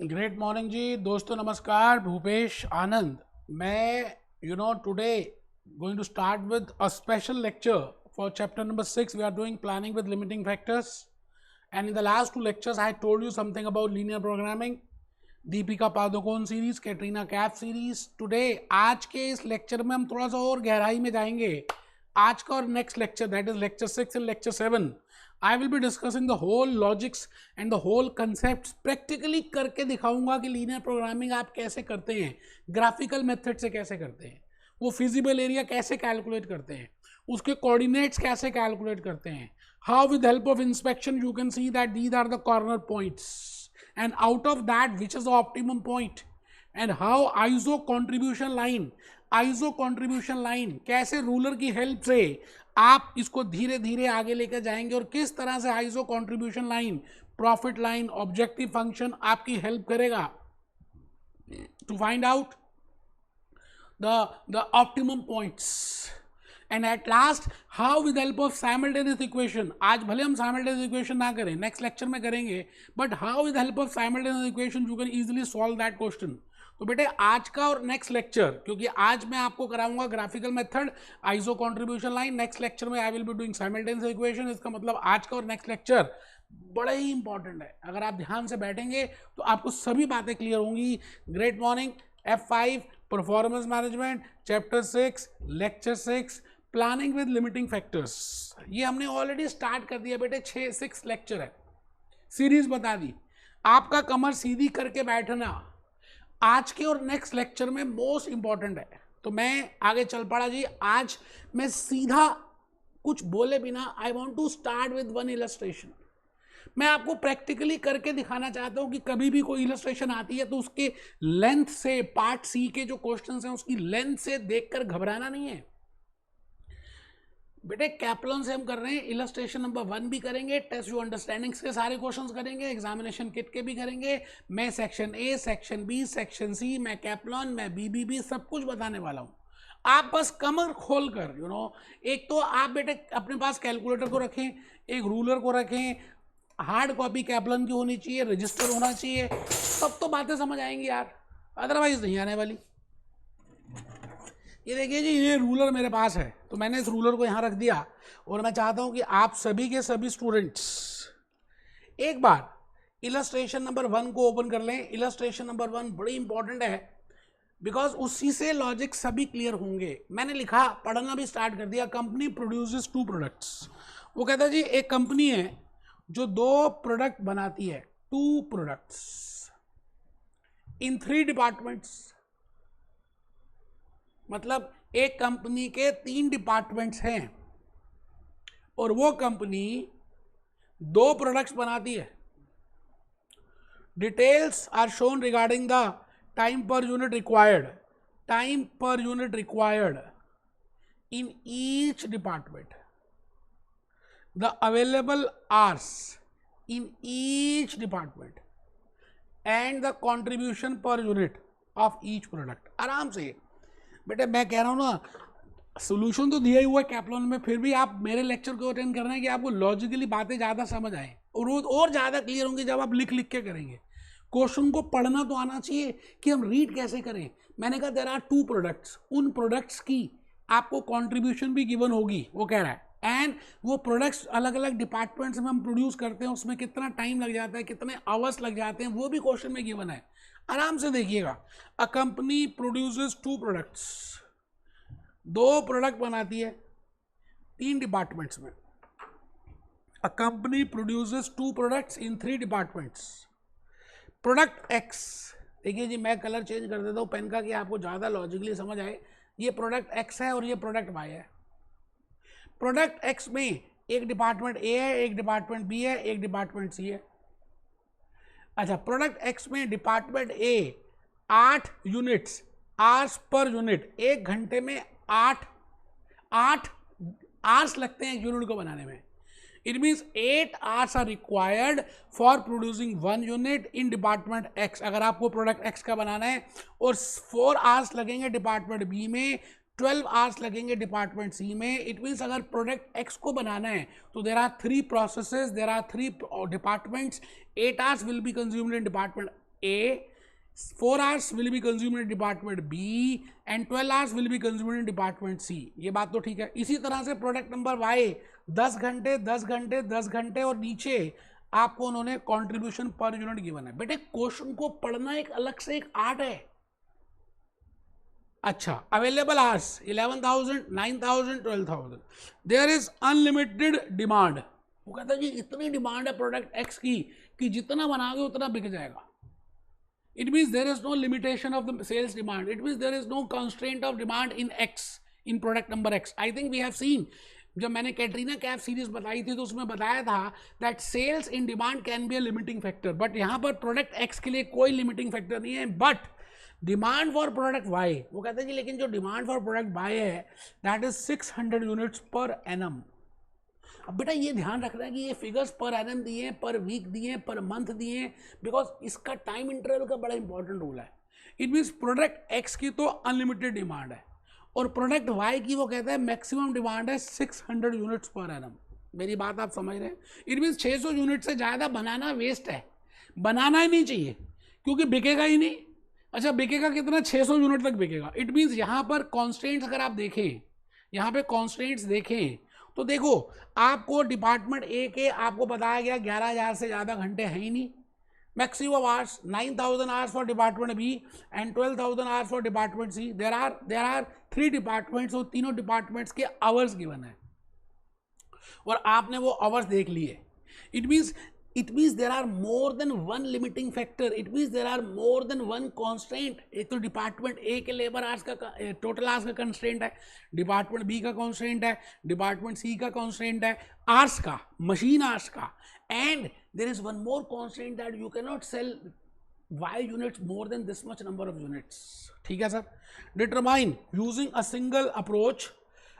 Great morning जी दोस्तों, नमस्कार। भूपेश आनंद। मैं today going to start with a special lecture for chapter number 6. We are doing planning with limiting factors, and in the last two lectures I told you something about linear programming, Deepika Padukone series, Katrina Kaif series. Today आज के इस lecture में हम थोड़ा सा और गहराई में जाएंगे. आज का और next lecture, that is lecture 6 and lecture 7, I will be discussing the whole logics and the whole concept. Practically करके दिखाऊंगा कि लीनियर प्रोग्रामिंग आप कैसे करते हैं, ग्राफिकल मेथड से कैसे करते हैं, वो फिजिबल एरिया कैसे कैलकुलेट करते हैं, उसके कोऑर्डिनेट्स कैसे कैलकुलेट करते हैं, how with help of inspection you can see that these are the corner points, and out of that which is the optimum point, and how iso contribution line कैसे ruler की help से आप इसको धीरे धीरे आगे लेकर जाएंगे, और किस तरह से iso contribution line, profit line, objective function आपकी हेल्प करेगा to find out the optimum points. And at last, how with the help of simultaneous equation, आज भले हम simultaneous equation ना करें, next lecture में करेंगे, but how with the help of simultaneous equation you can easily solve that question. तो बेटे आज का और नेक्स्ट लेक्चर, क्योंकि आज मैं आपको कराऊंगा graphical method, iso contribution line, next lecture में I will be doing simultaneous equation. इसका मतलब आज का और नेक्स्ट लेक्चर बड़ा ही इंपॉर्टेंट है. अगर आप ध्यान से बैठेंगे तो आपको सभी बातें क्लियर होंगी. Great morning. F5 performance management, chapter 6, lecture 6, planning with limiting factors. ये हमने ऑलरेडी स्टार्ट कर दिया बेटे. 6 लेक्चर है, सीरीज बता दी. आपका कमर सीधी करके बैठना आज के और नेक्स्ट लेक्चर में मोस्ट इंपॉर्टेंट है. तो मैं आगे चल पड़ा जी. आज मैं सीधा कुछ बोले बिना I want to start with one illustration. मैं आपको प्रैक्टिकली करके दिखाना चाहता हूं कि कभी भी कोई इलस्ट्रेशन आती है तो उसके लेंथ से, पार्ट सी के जो क्वेश्चंस हैं उसकी लेंथ से देखकर घबराना नहीं है बेटे. कैप्लन से हम कर रहे हैं. इलस्ट्रेशन नंबर 1 भी करेंगे, टेस्ट यू अंडरस्टैंडिंग्स के सारे क्वेश्चंस करेंगे, एग्जामिनेशन किट के भी करेंगे. मैं section A, section B, section C, मैं कैप्लन, मैं बीबीबी, सब कुछ बताने वाला हूं. आप बस कमर खोल कर एक तो आप बेटे अपने पास कैलकुलेटर को रखें, एक रूलर को रखें, हार्ड कॉपी कैप्लन की होनी चाहिए, रजिस्टर होना चाहिए, तब तो बातें समझ आएंगी यार, अदरवाइज नहीं आने वाली. ये देखिए जी, ये रूलर मेरे पास है तो मैंने इस रूलर को यहाँ रख दिया, और मैं चाहता हूँ कि आप सभी के सभी स्टूडेंट्स एक बार इलस्ट्रेशन नंबर 1 को ओपन कर लें. इलस्ट्रेशन नंबर 1 बड़ी इंपॉर्टेंट है, बिकॉज उसी से लॉजिक सभी क्लियर होंगे. मैंने लिखा, पढ़ना भी स्टार्ट कर दिया. Company produces 2 products. वो कहता है जी एक कंपनी है जो 2 प्रोडक्ट बनाती है, 2 प्रोडक्ट्स इन 3 डिपार्टमेंट्स. मतलब एक कंपनी के 3 डिपार्टमेंट्स हैं और वो कंपनी 2 प्रोडक्ट्स बनाती है. Details are shown regarding the time पर unit required in each department, the available hours in each department, and the contribution per unit of each product. आराम से बेटे, मैं कह रहा हूँ ना, सोल्यूशन तो दिया ही हुआ है कैप्लन में, फिर भी आप मेरे लेक्चर को अटेंड करना है कि आपको लॉजिकली बातें ज़्यादा समझ आए और ज़्यादा क्लियर होंगी जब आप लिख के करेंगे. क्वेश्चन को पढ़ना तो आना चाहिए कि हम रीड कैसे करें. मैंने कहा देयर आर 2 प्रोडक्ट्स, उन प्रोडक्ट्स की आपको कॉन्ट्रीब्यूशन भी गिवन होगी, वो कह रहा है. एंड वो प्रोडक्ट्स अलग अलग डिपार्टमेंट्स में हम प्रोड्यूस करते हैं, उसमें कितना टाइम लग जाता है, कितने आवर्स लग जाते हैं, वो भी क्वेश्चन में गिवन है. आराम से देखिएगा. A company produces 2 products, 2 product बनाती है 3 डिपार्टमेंट्स में. A company produces 2 products in 3 departments. Product x, देखिए जी मैं कलर चेंज कर देता हूँ पेन का कि आपको ज़्यादा लॉजिकली समझ आए. ये प्रोडक्ट एक्स है और ये प्रोडक्ट वाई है. प्रोडक्ट एक्स में एक डिपार्टमेंट ए है, एक डिपार्टमेंट बी है, एक डिपार्टमेंट सी है. अच्छा, प्रोडक्ट एक्स में department A 8 units, hours per unit, 1 घंटे में 8 आवर्स लगते हैं एक यूनिट को बनाने में. It means 8 hours are required for producing 1 unit in department X, अगर आपको प्रोडक्ट एक्स का बनाना है. और 4 आवर्स लगेंगे डिपार्टमेंट बी में, 12 आवर्स लगेंगे डिपार्टमेंट सी में. इट मीन्स अगर प्रोडक्ट एक्स को बनाना है तो there are 3 processes, there are 3 departments, 8 hours will be consumed in department A, 4 hours will be consumed in department B and 12 hours will be consumed in department C. ये बात तो ठीक है. इसी तरह से प्रोडक्ट नंबर Y 10 घंटे 10 घंटे 10 घंटे और नीचे आपको उन्होंने कंट्रीब्यूशन पर यूनिट गिवन है. बेटे क्वेश्चन को पढ़ना एक अलग से एक आर्ट है. अच्छा, available hours 11,000, 9,000, 12,000. There is unlimited demand. वो कहता है जी इतनी डिमांड है प्रोडक्ट एक्स की कि जितना बनाओगे उतना बिक जाएगा. It means there is no limitation of the sales demand. It means there is no constraint of demand in X, in product number X. I think we have seen, जब मैंने Katrina Kaif series बताई थी तो उसमें बताया था that sales in demand can be a limiting factor. But यहाँ पर प्रोडक्ट X के लिए कोई लिमिटिंग फैक्टर नहीं है. But demand for product Y, वो कहते हैं जी लेकिन जो डिमांड फॉर प्रोडक्ट Y है that is 600 units per annum. अब बेटा ये ध्यान रखना है कि ये फिगर्स पर एनम दिए हैं, पर वीक दिए हैं, पर मंथ दिए हैं, बिकॉज इसका टाइम इंटरवल का बड़ा इंपॉर्टेंट रोल है. इट मीन्स प्रोडक्ट एक्स की तो अनलिमिटेड डिमांड है और प्रोडक्ट वाई की वो कहता है मैक्सिमम डिमांड है 600 यूनिट्स पर एनम. मेरी बात आप समझ रहे हैं. इट मीन्स 600 यूनिट से ज़्यादा बनाना वेस्ट है, बनाना ही नहीं चाहिए क्योंकि बिकेगा ही नहीं. अच्छा बिकेगा कितना? 600 यूनिट तक बिकेगा. इट मीन्स यहाँ पर कॉन्स्टेंट्स अगर आप देखें, यहाँ पे कॉन्स्टेंट्स देखें तो देखो आपको डिपार्टमेंट ए के आपको बताया गया 11,000 से ज़्यादा घंटे हैं ही नहीं. Maximum hours 9,000 hours for department B and 12,000 hours for department C. There are 3 departments और तीनों डिपार्टमेंट्स के आवर्स गिवन है और आपने वो आवर्स देख लिए. It means there are more than one limiting factor. It means there are more than one constraint. एक तो डिपार्टमेंट ए के लेबर आवर्स का टोटल आवर्स का कंस्ट्रेंट है, डिपार्टमेंट बी का कंस्ट्रेंट है, डिपार्टमेंट सी का कंस्ट्रेंट है आवर्स का, मशीन आवर्स का. And there is one more constraint that you can not sell Y units more than this much number of units. ठीक है sir. Determine using a single approach,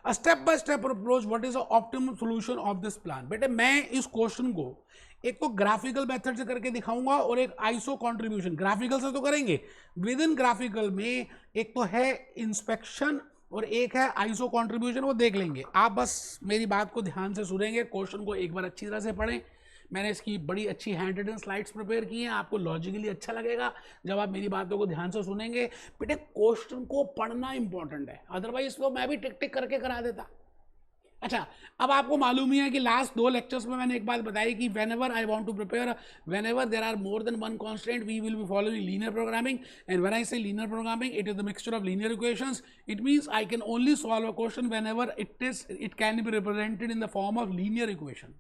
a step by step approach what is the optimum solution of this plan. बेटे मैं इस question को एक तो graphical method से करके दिखाऊंगा और एक आइसो कंट्रीब्यूशन. ग्राफिकल से तो करेंगे, विद इन ग्राफिकल में एक तो है इंस्पेक्शन और एक है आइसो कंट्रीब्यूशन, वो देख लेंगे. आप बस मेरी बात को ध्यान से सुनेंगे, क्वेश्चन को एक बार अच्छी तरह से पढ़ें. मैंने इसकी बड़ी अच्छी हैंड रिटन स्लाइड्स प्रिपेयर की हैं, आपको लॉजिकली अच्छा लगेगा जब आप मेरी बातों को ध्यान से सुनेंगे. बेटे क्वेश्चन को पढ़ना इंपॉर्टेंट है, अदरवाइज तो मैं भी टिक टिक करके करा देता. अच्छा अब आपको मालूम ही है कि लास्ट 2 लेक्चर्स में मैंने एक बात बताई कि whenever I want to prepare, whenever there are more than one constraint, we will be following linear programming. And when I say linear programming, it is the mixture of linear equations. It means I can only solve a question whenever it can be represented in the form of linear equation.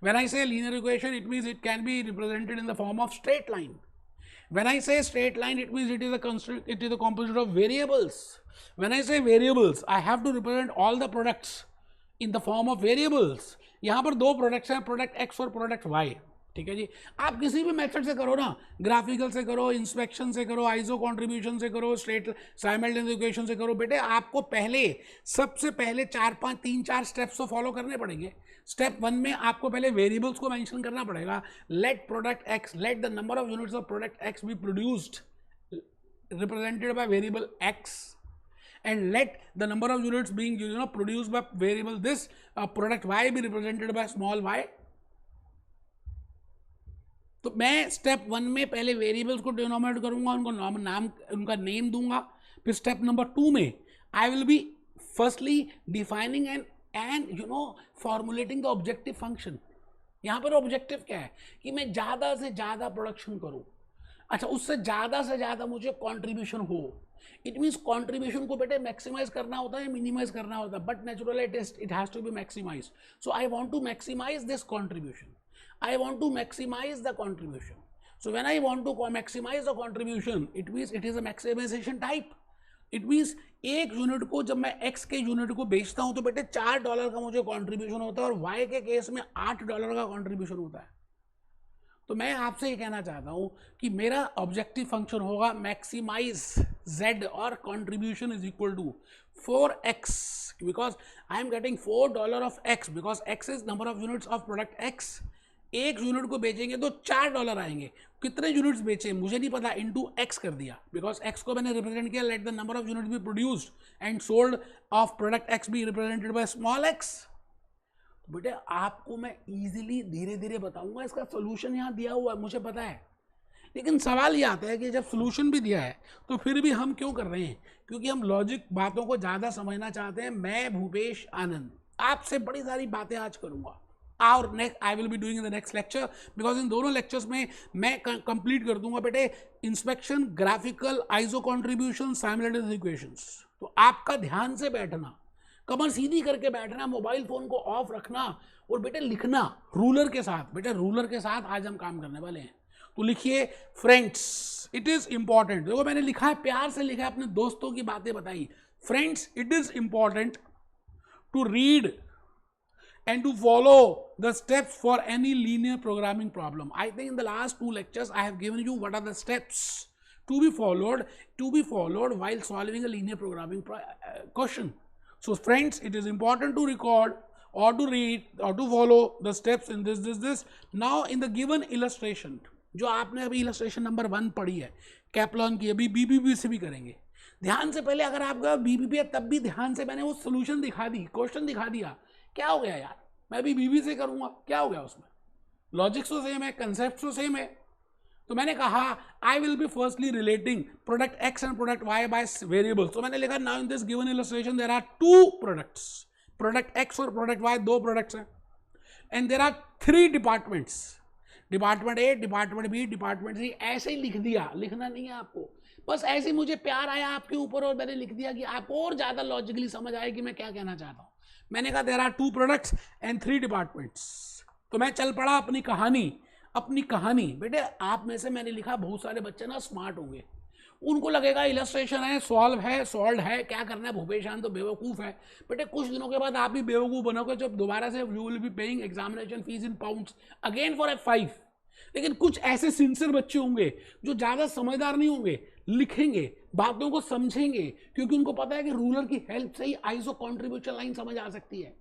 When I say linear equation, it means it can be represented in the form of straight line. When I say straight line, it means it is a composite of variables. When I say variables, I have to represent all the products in the form of variables. यहाँ पर 2 products हैं, product X और product Y. ठीक है जी. आप किसी भी method से करो ना, ग्राफिकल से करो, इंस्पेक्शन से करो, आइसो कंट्रीब्यूशन से करो, स्ट्रेट साइमल्टेनियस इक्वेशन से करो. बेटे आपको सबसे पहले 3-4 स्टेप्स तो फॉलो करने पड़ेंगे. स्टेप 1 में आपको पहले वेरिएबल्स को मेंशन करना पड़ेगा. Let product X, let the number of units of product X be produced represented by variable X and let the number of units being produced by variable this product y be represented by small y. तो मैं step 1 में पहले variables को denominate करूंगा, उनका name दूंगा. फिर step number 2 में I will be firstly defining and formulating the objective function. यहाँ पर ऑब्जेक्टिव क्या है कि मैं ज़्यादा से ज़्यादा प्रोडक्शन करूँ. अच्छा उससे ज़्यादा मुझे कॉन्ट्रीब्यूशन हो. इट मीन्स कॉन्ट्रीब्यूशन को बेटे मैक्सिमाइज करना होता है, मिनिमाइज करना होता है, but naturally it has to be maximise. So I want to maximise this contribution. I want to maximize the contribution. So when I want to maximize the contribution, it means it is a maximization type. It means एक unit को जब मैं x के unit को बेचता हूं तो बेटे $4 का मुझे कंट्रीब्यूशन होता है और y के केस में $8 का कंट्रीब्यूशन होता है. तो मैं आपसे ये कहना चाहता हूं कि मेरा ऑब्जेक्टिव फंक्शन होगा मैक्सिमाइज z और contribution is equal to 4x because I am getting $4 of x because x is number of units of product x. एक यूनिट को बेचेंगे तो $4 आएंगे. कितने यूनिट्स बेचे मुझे नहीं पता, इनटू x कर दिया बिकॉज x को मैंने रिप्रेजेंट किया. Late the number of unit be produced and sold off product x B represented by small x. बेटे आपको मैं इजीली धीरे धीरे बताऊंगा, इसका सोल्यूशन यहाँ दिया हुआ है मुझे पता है, लेकिन सवाल ये आता है कि जब सोल्यूशन भी दिया है तो फिर भी हम क्यों कर रहे हैं? क्योंकि हम लॉजिक बातों को ज़्यादा समझना चाहते हैं। मैं भूपेश आनंद आपसे बड़ी सारी बातें आज करूँगा और next I will be doing in the next lecture, because in दोनों लेक्चर्स में मैं कंप्लीट कर दूंगा बेटे inspection, graphical, iso contribution, simultaneous equations. तो आपका ध्यान से बैठना, कमर सीधी करके बैठना, मोबाइल फोन को ऑफ रखना और बेटे लिखना रूलर के साथ। बेटे रूलर के साथ आज हम काम करने वाले हैं। तो लिखिए फ्रेंड्स, इट इज इंपॉर्टेंट। देखो मैंने लिखा है, प्यार से लिखा है, अपने दोस्तों की बातें बताई। Friends, it is important to read and to follow the steps for any linear programming problem. I think in the last 2 lectures I have given you what are the steps to be followed while solving a linear programming question. So friends, it is important to record or to read or to follow the steps in this. Now in the given illustration, जो आपने अभी illustration number 1 पढ़ी है कैप्लॉन की, अभी BBP से भी करेंगे। ध्यान से पहले अगर आपका बीबीपी है तब भी ध्यान से मैंने वो सोल्यूशन दिखा दी, क्वेश्चन दिखा दिया। क्या हो गया यार, मैं भी बीबी से करूंगा, क्या हो गया उसमें? लॉजिक्स तो सेम है, कंसेप्ट तो सेम है। तो मैंने कहा I will be firstly relating product X and product Y by variables. तो मैंने लिखा now in this given illustration there are 2 products, product X और प्रोडक्ट वाई, 2 प्रोडक्ट्स हैं, and there are 3 departments, department A, department B, department C. ऐसे ही लिख दिया, लिखना नहीं है आपको, बस ऐसे ही मुझे प्यार आया आपके ऊपर और मैंने लिख दिया कि आपको और ज्यादा लॉजिकली समझ आए कि मैं क्या कहना चाहता हूं। मैंने कहा there are 2 products and 3 departments. तो मैं चल पड़ा अपनी कहानी। बेटे आप में से मैंने लिखा बहुत सारे बच्चे ना स्मार्ट होंगे, उनको लगेगा इलस्ट्रेशन है, सॉल्व है, क्या करना है, भूपेश आनंद तो बेवकूफ़ है। बेटे कुछ दिनों के बाद आप भी बेवकूफ़ बनोगे जब दोबारा से you will be paying examination fees in pounds again for F5। लेकिन कुछ ऐसे सिंसियर बच्चे होंगे जो ज़्यादा समझदार नहीं होंगे, लिखेंगे, बातों को समझेंगे, क्योंकि उनको पता है कि रूलर की हेल्प से ही आइसो कॉन्ट्रीब्यूशन लाइन समझ आ सकती है।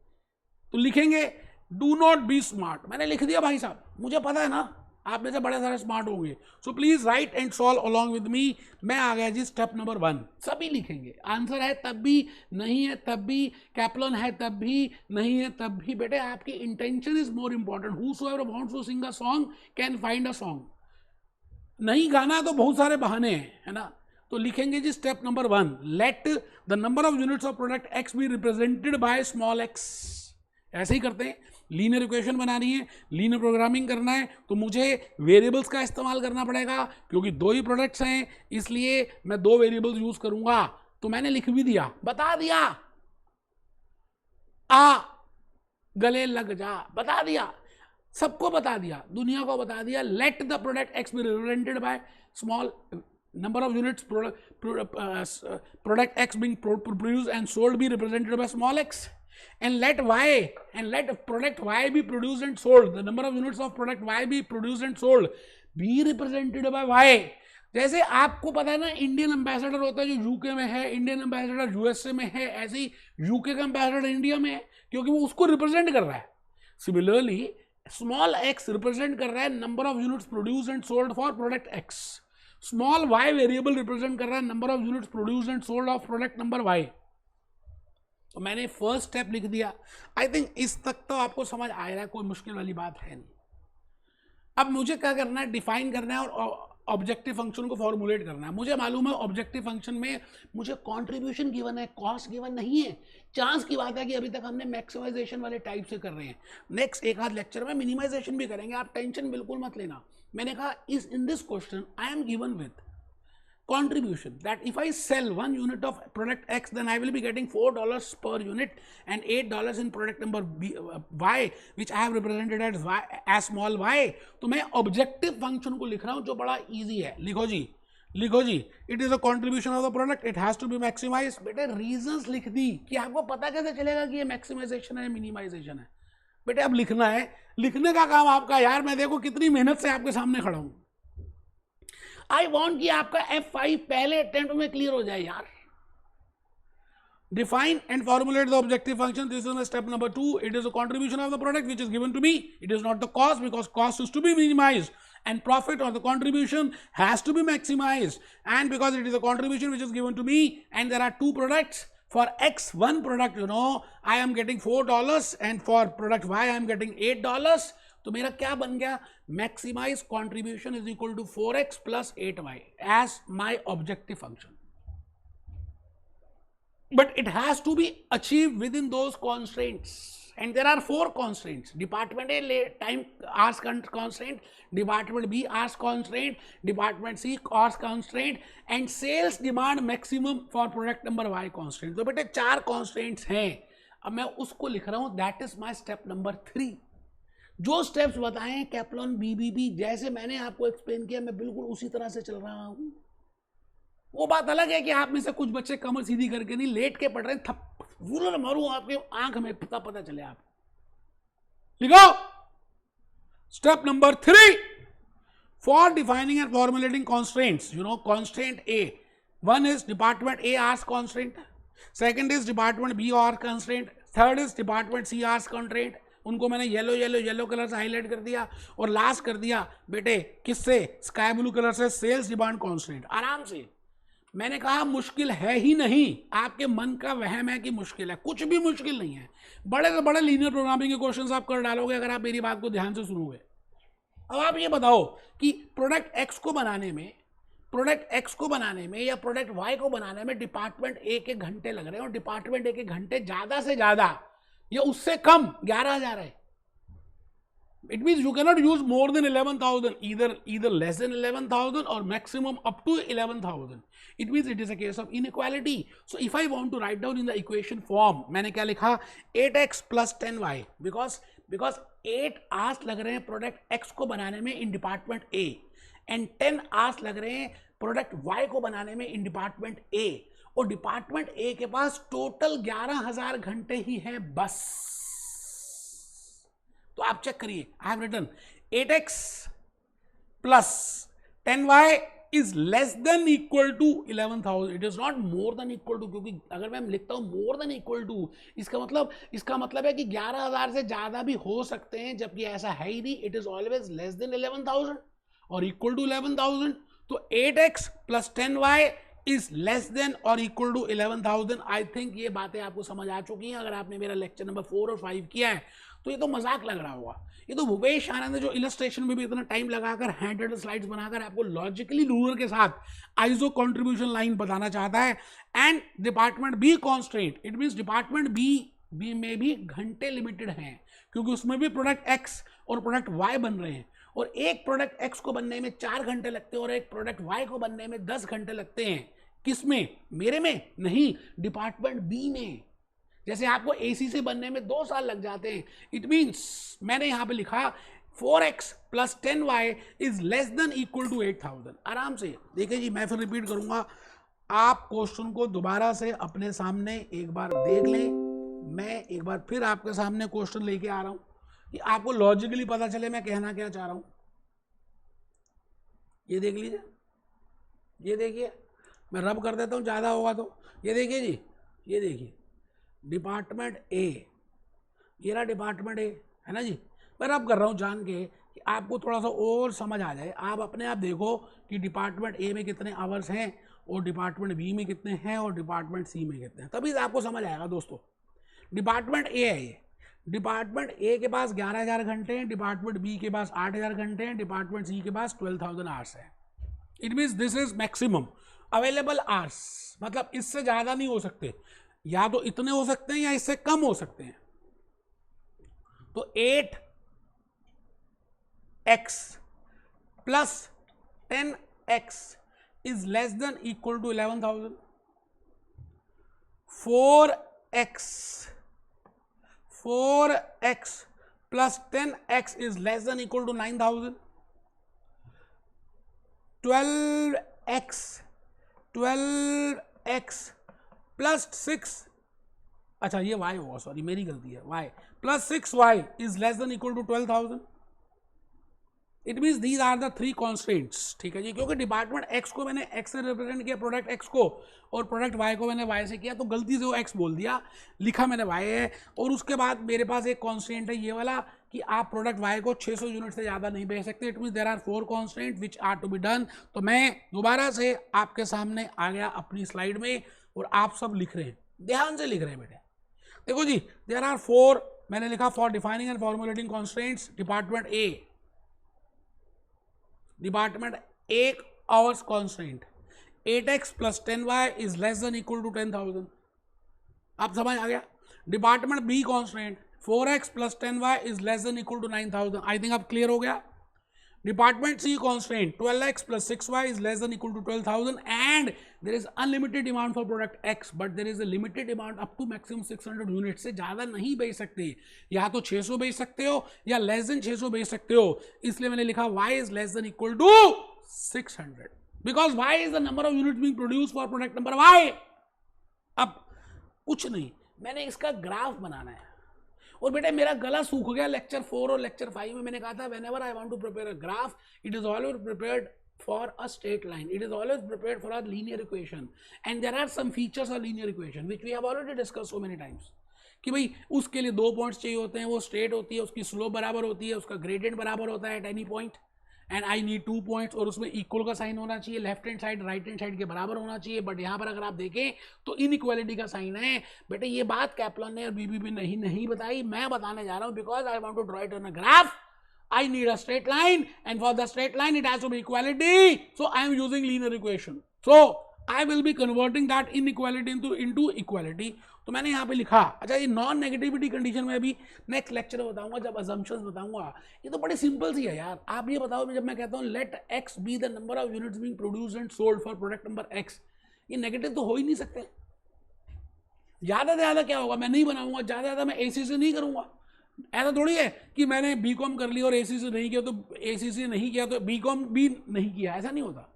तो लिखेंगे डू नॉट बी स्मार्ट। मैंने लिख दिया भाई साहब, मुझे पता है ना आप में से बड़े सारे स्मार्ट होंगे। So please right and solve along with me. मैं आ गया जी स्टेप नंबर 1। सभी लिखेंगे, आंसर है तब भी, नहीं है तब भी, कैप्लॉन है तब भी, नहीं है तब भी। बेटे आपकी intention is more important. Whosoever wants to sing a song can find a song. नहीं गाना तो बहुत सारे बहाने हैं, है ना। तो लिखेंगे जी step number 1, let the number of units of product X be represented by small X. ऐसे ही करते हैं, लीनियर इक्वेशन बनानी है, लीनियर प्रोग्रामिंग करना है, तो मुझे वेरिएबल्स का इस्तेमाल करना पड़ेगा, क्योंकि 2 ही प्रोडक्ट्स हैं, इसलिए मैं 2 वेरिएबल्स यूज करूंगा। तो मैंने लिख भी दिया, बता दिया, आ गले लग जा, बता दिया, सबको बता दिया, दुनिया को बता दिया। Let the product X be represented by small number of units product x being produced and sold be represented by small x, and let product y be produced and sold, the number of units of product y be produced and sold be represented by y। जैसे आपको पता है ना Indian ambassador होता है जो UK में है, इंडियन एम्बेसडर यूएसए में है, ऐसे ही यूके का एम्बेसडर इंडिया में है, क्योंकि वो उसको रिप्रेजेंट कर रहा है। सिमिलरली स्मॉल एक्स रिप्रेजेंट कर रहा है number of units produced and sold for product x, small y variable represent कर रहा है number of units produced and sold off product number y। तो मैंने फर्स्ट स्टेप लिख दिया। आई थिंक इस तक तो आपको समझ आ रहा है, कोई मुश्किल वाली बात है नहीं। अब मुझे क्या करना है, डिफाइन करना है और ऑब्जेक्टिव फंक्शन को फॉर्मुलेट करना है। मुझे मालूम है ऑब्जेक्टिव फंक्शन में मुझे कंट्रीब्यूशन गिवन है, कॉस्ट गिवन नहीं है। चांस की बात है कि अभी तक हमने मैक्सिमाइजेशन वाले टाइप से कर रहे हैं, नेक्स्ट एक आध लेक्चर में मिनिमाइजेशन भी करेंगे, आप टेंशन बिल्कुल मत लेना। मैंने कहा इस in this question I am given with contribution that if I sell 1 unit of product X, then I will be getting $4 per unit and $8 in product number Y, which I have represented as small y। तो मैं objective function को लिख रहा हूं जो बड़ा easy है। लिखो जी, it is a contribution of the product, it has to be maximize. बेटे रीजंस लिख दी कि आपको पता कैसे चलेगा कि ये मैक्सिमाइजेशन है मिनिमाइजेशन है। बेटे अब लिखना है, लिखने का काम आपका। यार मैं देखो कितनी मेहनत से आपके सामने खड़ा हूं। आई वॉन्ट कि आपका F5 पहले अटेम्प्ट में क्लियर हो जाए यार। Define and formulate the objective function. This is step number 2. It is a contribution of the product which is given to me. It is not the cost, because cost is to be minimized and profit or the contribution has to be maximized. And because it is a contribution which is given to me and there are 2 products, for X one product, I am getting $4 and for product Y I am getting $8. तो मेरा क्या बन गया, maximise contribution is equal to 4x plus 8y as my objective function. But it has to be achieved within those constraints, and there are 4 constraints. Department A time hours constraint, Department B hours constraint, Department C cost constraint, and sales demand maximum for product number Y constraint. तो बेटे 4 constraints हैं. अब मैं उसको लिख रहा हूँ, that is my step number 3. जो स्टेप्स बताएं कैप्लॉन बीबीबी, जैसे मैंने आपको एक्सप्लेन किया, मैं बिल्कुल उसी तरह से चल रहा हूँ. वो बात अलग है कि आप में से कुछ बच्चे कमर सीधी करके नहीं, लेट के पढ़ रहे हैं, थप मारू आपके आंख में, पता चले आप. लिखो step number 3 for defining and formulating constraints. You know constraint A, 1 is department A hours constraint, second is department B hour constraint, third is department C hours constraint. उनको मैंने येलो कलर से हाईलाइट कर दिया, और last कर दिया बेटे किससे, स्काई ब्लू कलर से, सेल्स डिमांड कॉन्स्ट्रेंट. आराम से. मैंने कहा मुश्किल है ही नहीं, आपके मन का वहम है कि मुश्किल है, कुछ भी मुश्किल नहीं है. बड़े से बड़े लीनियर प्रोग्रामिंग के क्वेश्चंस आप कर डालोगे अगर आप मेरी बात को ध्यान से सुनोगे. अब आप ये बताओ कि प्रोडक्ट एक्स को बनाने में या प्रोडक्ट वाई को बनाने में डिपार्टमेंट ए के घंटे लग रहे हैं, और डिपार्टमेंट ए के घंटे ज्यादा से ज्यादा या उससे कम 11,000 है. It means you cannot use more than 11,000, either less than 11,000 or maximum up to 11,000. It means it is a case of inequality. So if I want to write down in the equation form, मैंने क्या लिखा, 8x plus 10y, because 8 hours लग रहे हैं product x को बनाने में इन department A, and 10 hours लग रहे हैं प्रोडक्ट y को बनाने में इन डिपार्टमेंट A, और डिपार्टमेंट A के पास टोटल 11,000 घंटे ही हैं बस. तो आप चेक करिए, I have written 8x plus 10y is less than equal to 11,000. It is not more than equal to, क्योंकि अगर मैं लिखता हूं मोर देन इक्वल टू, इसका मतलब है कि 11,000 से ज्यादा भी हो सकते हैं, जबकि ऐसा है ही नहीं. It is always less than 11,000 और इक्वल टू 11,000. तो 8x plus 10y is less then और इक्वल टू 11,000. आई थिंक ये बातें आपको समझ आ चुकी हैं. अगर आपने मेरा लेक्चर नंबर 4 और 5 किया है तो ये तो मजाक लग रहा होगा. ये तो भूपेश आनंद जो इलस्ट्रेशन में भी इतना टाइम लगाकर हैंड रिटन स्लाइड्स बनाकर आपको लॉजिकली रूलर के साथ आइसो कंट्रीब्यूशन लाइन बताना चाहता है. And department B constraint, it means department B में भी घंटे लिमिटेड हैं, क्योंकि उसमें भी प्रोडक्ट एक्स और प्रोडक्ट वाई बन रहे हैं, और एक प्रोडक्ट एक्स को बनने में 4 घंटे लगते हैं और एक प्रोडक्ट वाई को बनने में 10 घंटे लगते हैं. किसमें, मेरे में नहीं, डिपार्टमेंट बी में. जैसे आपको एसी से बनने में 2 साल लग जाते हैं. इट मींस मैंने यहां पे लिखा 4x plus 10y is less than equal to 8,000. आराम से देखिए जी, मैं फिर रिपीट करूंगा, आप क्वेश्चन को दोबारा से अपने सामने एक बार देख लें. मैं एक बार फिर आपके सामने क्वेश्चन लेके आ रहा हूं कि आपको लॉजिकली पता चले मैं कहना क्या चाह रहा हूं. ये देख लीजिए, ये देखिए, मैं रब कर देता हूं, ज्यादा होगा तो. ये देखिए जी, ये देखिए डिपार्टमेंट ए, ये रहा डिपार्टमेंट ए, है ना जी. मैं रब कर रहा हूँ जान के कि आपको थोड़ा सा और समझ आ जाए. आप अपने आप देखो कि डिपार्टमेंट ए में कितने आवर्स हैं और डिपार्टमेंट बी में कितने हैं और डिपार्टमेंट सी में कितने हैं, तभी आपको समझ आएगा दोस्तों. डिपार्टमेंट ए है ये, डिपार्टमेंट ए के पास 11,000 घंटे हैं, डिपार्टमेंट बी के पास 8,000 घंटे हैं, डिपार्टमेंट सी के पास 12,000 आवर्स है. It means this is maximum available hours, मतलब इससे ज़्यादा नहीं हो सकते, या तो इतने हो सकते हैं या इससे कम हो सकते हैं. तो 8x plus 10x is less than equal to 11,000. 4x plus 10x is less than equal to 9,000. 12x plus 6, अच्छा ये y होगा, सॉरी मेरी गलती है, y plus 6y is less than equal to 12,000. It means these are the 3 constants. ठीक है जी, क्योंकि department x को मैंने x से रिप्रेजेंट किया, प्रोडक्ट x को, और प्रोडक्ट y को मैंने y से किया, तो गलती से वो x बोल दिया, लिखा मैंने y है. और उसके बाद मेरे पास एक कॉन्स्टेंट है ये वाला कि आप प्रोडक्ट y को 600 यूनिट से ज़्यादा नहीं बेच सकते. It means there are 4 constant which are to be done. तो मैं दोबारा से आपके सामने आ गया अपनी स्लाइड में, और आप सब लिख रहे हैं, ध्यान से लिख रहे हैं बेटे. देखो जी, देयर आर 4 मैंने लिखा for defining and formulating constraints department A hours constraint 8x plus 10y is less than equal to 10,000. आप समझ आ गया. Department B constant 4x plus 10y is less than equal to 9,000. I think अब clear हो गया. Department C constant 12x plus 6y is less than equal to 12,000 and there is unlimited demand for product x but there is a limited demand up to maximum 600 units. से ज़्यादा नहीं बेच सकते, या तो 600 बेच सकते हो या लेस देन 600 बेच सकते हो. इसलिए मैंने लिखा y is less than equal to 600 because y is the number of units being produced for product number y. अब कुछ नहीं, मैंने इसका ग्राफ बनाना है. और बेटा मेरा गला सूख गया लेक्चर 4 और लेक्चर 5 में. मैंने कहा था whenever I want to prepare a graph, it is always prepared for a straight line. It is always prepared for a linear equation. And there are some features of linear equation which we have already discussed so many times. कि भाई उसके लिए 2 points चाहिए होते हैं, वो straight होती है, उसकी स्लोप बराबर होती है, उसका ग्रेडियंट बराबर होता है at any point. And I need 2 points और उसमें इक्वल का साइन होना चाहिए, left hand side right hand side के बराबर होना चाहिए. बट यहाँ पर अगर आप देखें तो इनइक्वालिटी का साइन है. बेटे ये बात कैप्लॉन ने और बीबीबी ने नहीं बताई, मैं बताने जा रहा हूँ. Because I want to draw it on a graph, I need a straight line and for the straight line it has to be equality. So I am using linear equation. So I will be converting that inequality into equality. तो मैंने यहाँ पे लिखा. अच्छा ये non negativity condition में अभी next lecture में बताऊंगा, जब अजम्पशंस बताऊंगा. ये तो बड़ी सिंपल सी है यार. आप ये बताओ जब मैं कहता हूँ let x be the number of units being produced and sold for product number x, ये नेगेटिव तो हो ही नहीं सकते. ज़्यादा से ज़्यादा क्या होगा, मैं नहीं बनाऊंगा. ज़्यादा मैं AC से नहीं करूँगा. ऐसा थोड़ी है कि मैंने बीकॉम कर लिया और AC से नहीं किया तो AC से नहीं किया तो बीकॉम भी नहीं किया. ऐसा नहीं होता.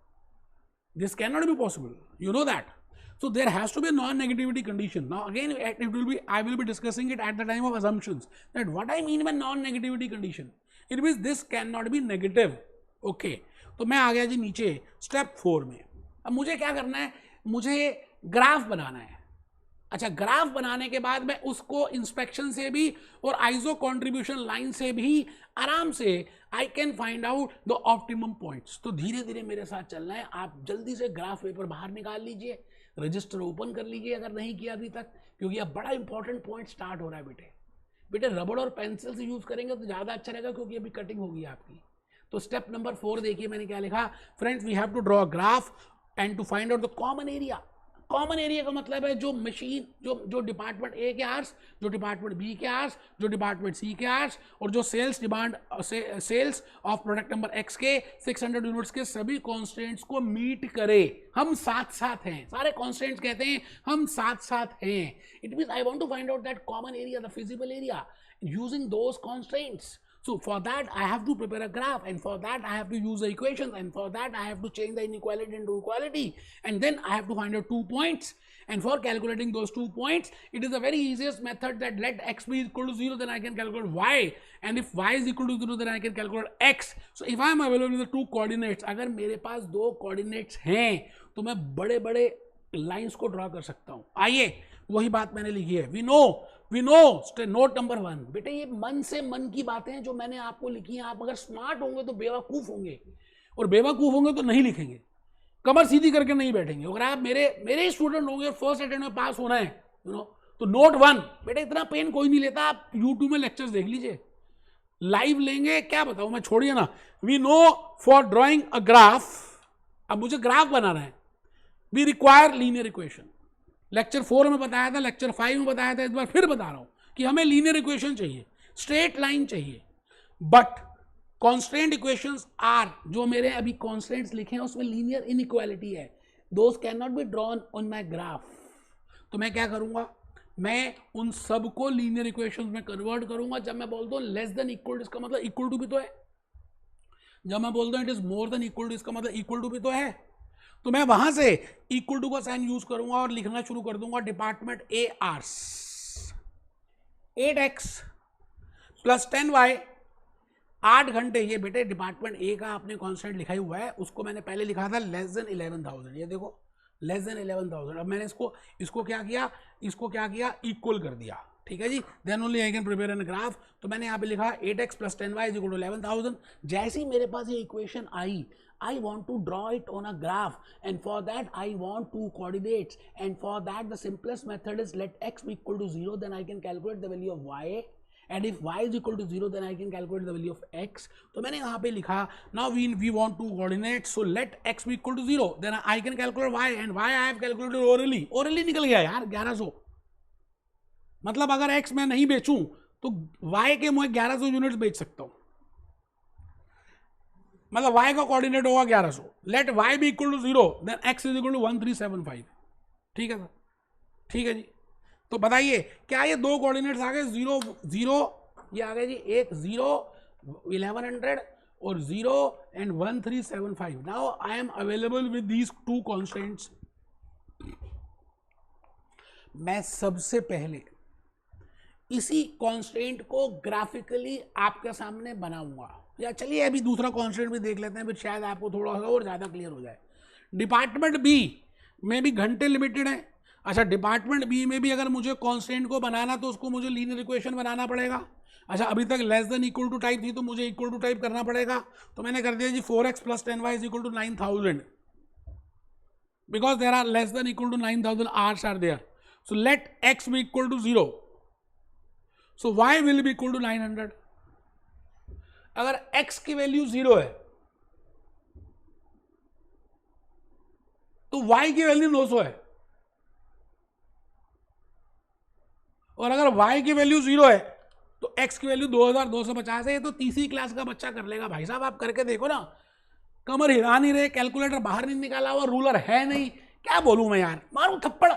This can not be possible, you know that. So there has to be a non-negativity condition. Now again I will be discussing it at the time of assumptions, that what I mean by non-negativity condition. It means this cannot be negative. Okay. तो मैं आ गया जी नीचे step 4 में. अब मुझे क्या करना है, मुझे ग्राफ बनाना है. अच्छा ग्राफ बनाने के बाद मैं उसको इंस्पेक्शन से भी और आइसो कंट्रीब्यूशन लाइन से भी आराम से I can find out the optimum points. तो धीरे धीरे मेरे साथ चलना है. आप जल्दी से ग्राफ पेपर बाहर निकाल लीजिए, रजिस्टर ओपन कर लीजिए अगर नहीं किया अभी तक, क्योंकि अब बड़ा इंपॉर्टेंट पॉइंट स्टार्ट हो रहा है. बेटे रबड़ और पेंसिल से यूज करेंगे तो ज़्यादा अच्छा रहेगा, क्योंकि अभी कटिंग होगी आपकी. तो स्टेप नंबर 4 देखिए मैंने क्या लिखा. Friends we have to draw a graph and to find out the common area. Common area का मतलब है जो मशीन जो डिपार्टमेंट ए के आर्स, जो डिपार्टमेंट बी के आर्स, जो डिपार्टमेंट सी के आर्स और जो sales demand sales of product number X के 600 यूनिट्स के सभी कॉन्स्टेंट्स को मीट करे. हम साथ साथ हैं, सारे कॉन्स्टेंट्स कहते हैं हम साथ साथ हैं. It means I want to find out that common area, the feasible area, using those constants. So for that I have to prepare a graph, and for that I have to use the equations, and for that I have to change the inequality into equality, and then I have to find out 2 points. And for calculating those 2 points, it is the very easiest method that let x be equal to 0, then I can calculate y, and if y is equal to 0, then I can calculate x. So if I am available with the 2 coordinates, अगर मेरे पास 2 coordinates हैं तो मैं बड़े बड़े lines को draw कर सकता हूँ. आइए वही बात मैंने लिखी है. We know note number 1. बेटे ये मन से मन की बातें हैं जो मैंने आपको लिखी हैं. आप अगर स्मार्ट होंगे तो बेवकूफ़ होंगे, और बेवकूफ़ होंगे तो नहीं लिखेंगे, कमर सीधी करके नहीं बैठेंगे. अगर आप मेरे स्टूडेंट होंगे और फर्स्ट अटेम्प्ट में पास होना है, यू नो, तो नोट 1 बेटे इतना पेन कोई नहीं लेता. आप यूट्यूब में लेक्चर्स देख लीजिए, लाइव लेंगे क्या बताऊँ मैं, छोड़िए ना. We know for drawing a graph, अब मुझे ग्राफ बनाना है, we require linear equation. Lecture 4 में बताया था, लेक्चर 5 में बताया था, इस बार फिर बता रहा हूं कि हमें लीनियर इक्वेशन चाहिए, स्ट्रेट लाइन चाहिए. बट कॉन्स्टेंट इक्वेशंस आर, जो मेरे अभी कॉन्स्टेंट्स लिखे हैं उसमें लीनियर इनइक्वालिटी है. Those can not be drawn on my graph. तो मैं क्या करूंगा, मैं उन सब को लीनियर इक्वेशंस में कन्वर्ट करूंगा. जब मैं बोलता हूँ लेस देन इक्वल, इसका मतलब इक्वल टू भी तो है. जब मैं बोलता हूँ it is more than equal to, इसका मतलब इक्वल टू भी तो है. तो मैं वहां से इक्वल टू का साइन यूज करूंगा और लिखना शुरू कर दूंगा. Department A hours 8x plus 10y 8 घंटे. ये बेटे डिपार्टमेंट ए का आपने कॉन्स्टेंट लिखा ही हुआ है, उसको मैंने पहले लिखा था लेस देन 11,000. ये देखो लेस देन 11,000. अब मैंने इसको क्या किया, इक्वल कर दिया. ठीक है जी. Then only I can prepare an graph. तो मैंने यहाँ पे लिखा 8x plus 10y is equal to 11,000. जैसे ही मेरे पास ये equation I, I want to draw it on a graph, and for that I want 2 coordinates, and for that the simplest method is let x be equal to 0, then I can calculate the value of y, and if y is equal to 0 then I can calculate the value of x. तो मैंने यहाँ पे लिखा now we want to coordinate, so let x be equal to 0 then I can calculate y and y I have calculated orally निकल गया यार 1100. मतलब अगर x मैं नहीं बेचूं तो y के मैं 1100 यूनिट्स बेच सकता हूं. मतलब y का कोऑर्डिनेट होगा 1100. Let y be equal to 0 then x is equal to 1375. ठीक है सर, ठीक है जी. तो बताइए क्या ये दो कोऑर्डिनेट्स आ गए 0 0, ये आ गए जी एक 0 1100 और 0 and 1375. Now I am available with these two constants. मैं सबसे पहले इसी कांस्टेंट को ग्राफिकली आपके सामने बनाऊंगा. या चलिए अभी दूसरा कांस्टेंट भी देख लेते हैं, फिर शायद आपको थोड़ा सा और ज़्यादा क्लियर हो जाए. डिपार्टमेंट बी में भी घंटे लिमिटेड है. अच्छा, डिपार्टमेंट बी में भी अगर मुझे कांस्टेंट को बनाना तो उसको मुझे लीनियर इक्वेशन बनाना पड़ेगा. अच्छा, अभी तक less than equal to type थी तो मुझे इक्वल टू टाइप करना पड़ेगा. तो मैंने कर दिया जी 4x plus 10y is equal to 9000 because there are less than equal to 9000 ours are there. So let x be equal to 0. So y will be equal to 900. अगर x की value 0 है तो y की value 900 है. और अगर y की value 0 है तो x की वैल्यू 2250 है. ये तो तीसरी क्लास का बच्चा कर लेगा भाई साहब. आप करके देखो ना, कमर हिला नहीं रहे, कैलकुलेटर बाहर नहीं निकाला हुआ, रूलर है नहीं, क्या बोलूं मैं यार, मारू थप्पड़.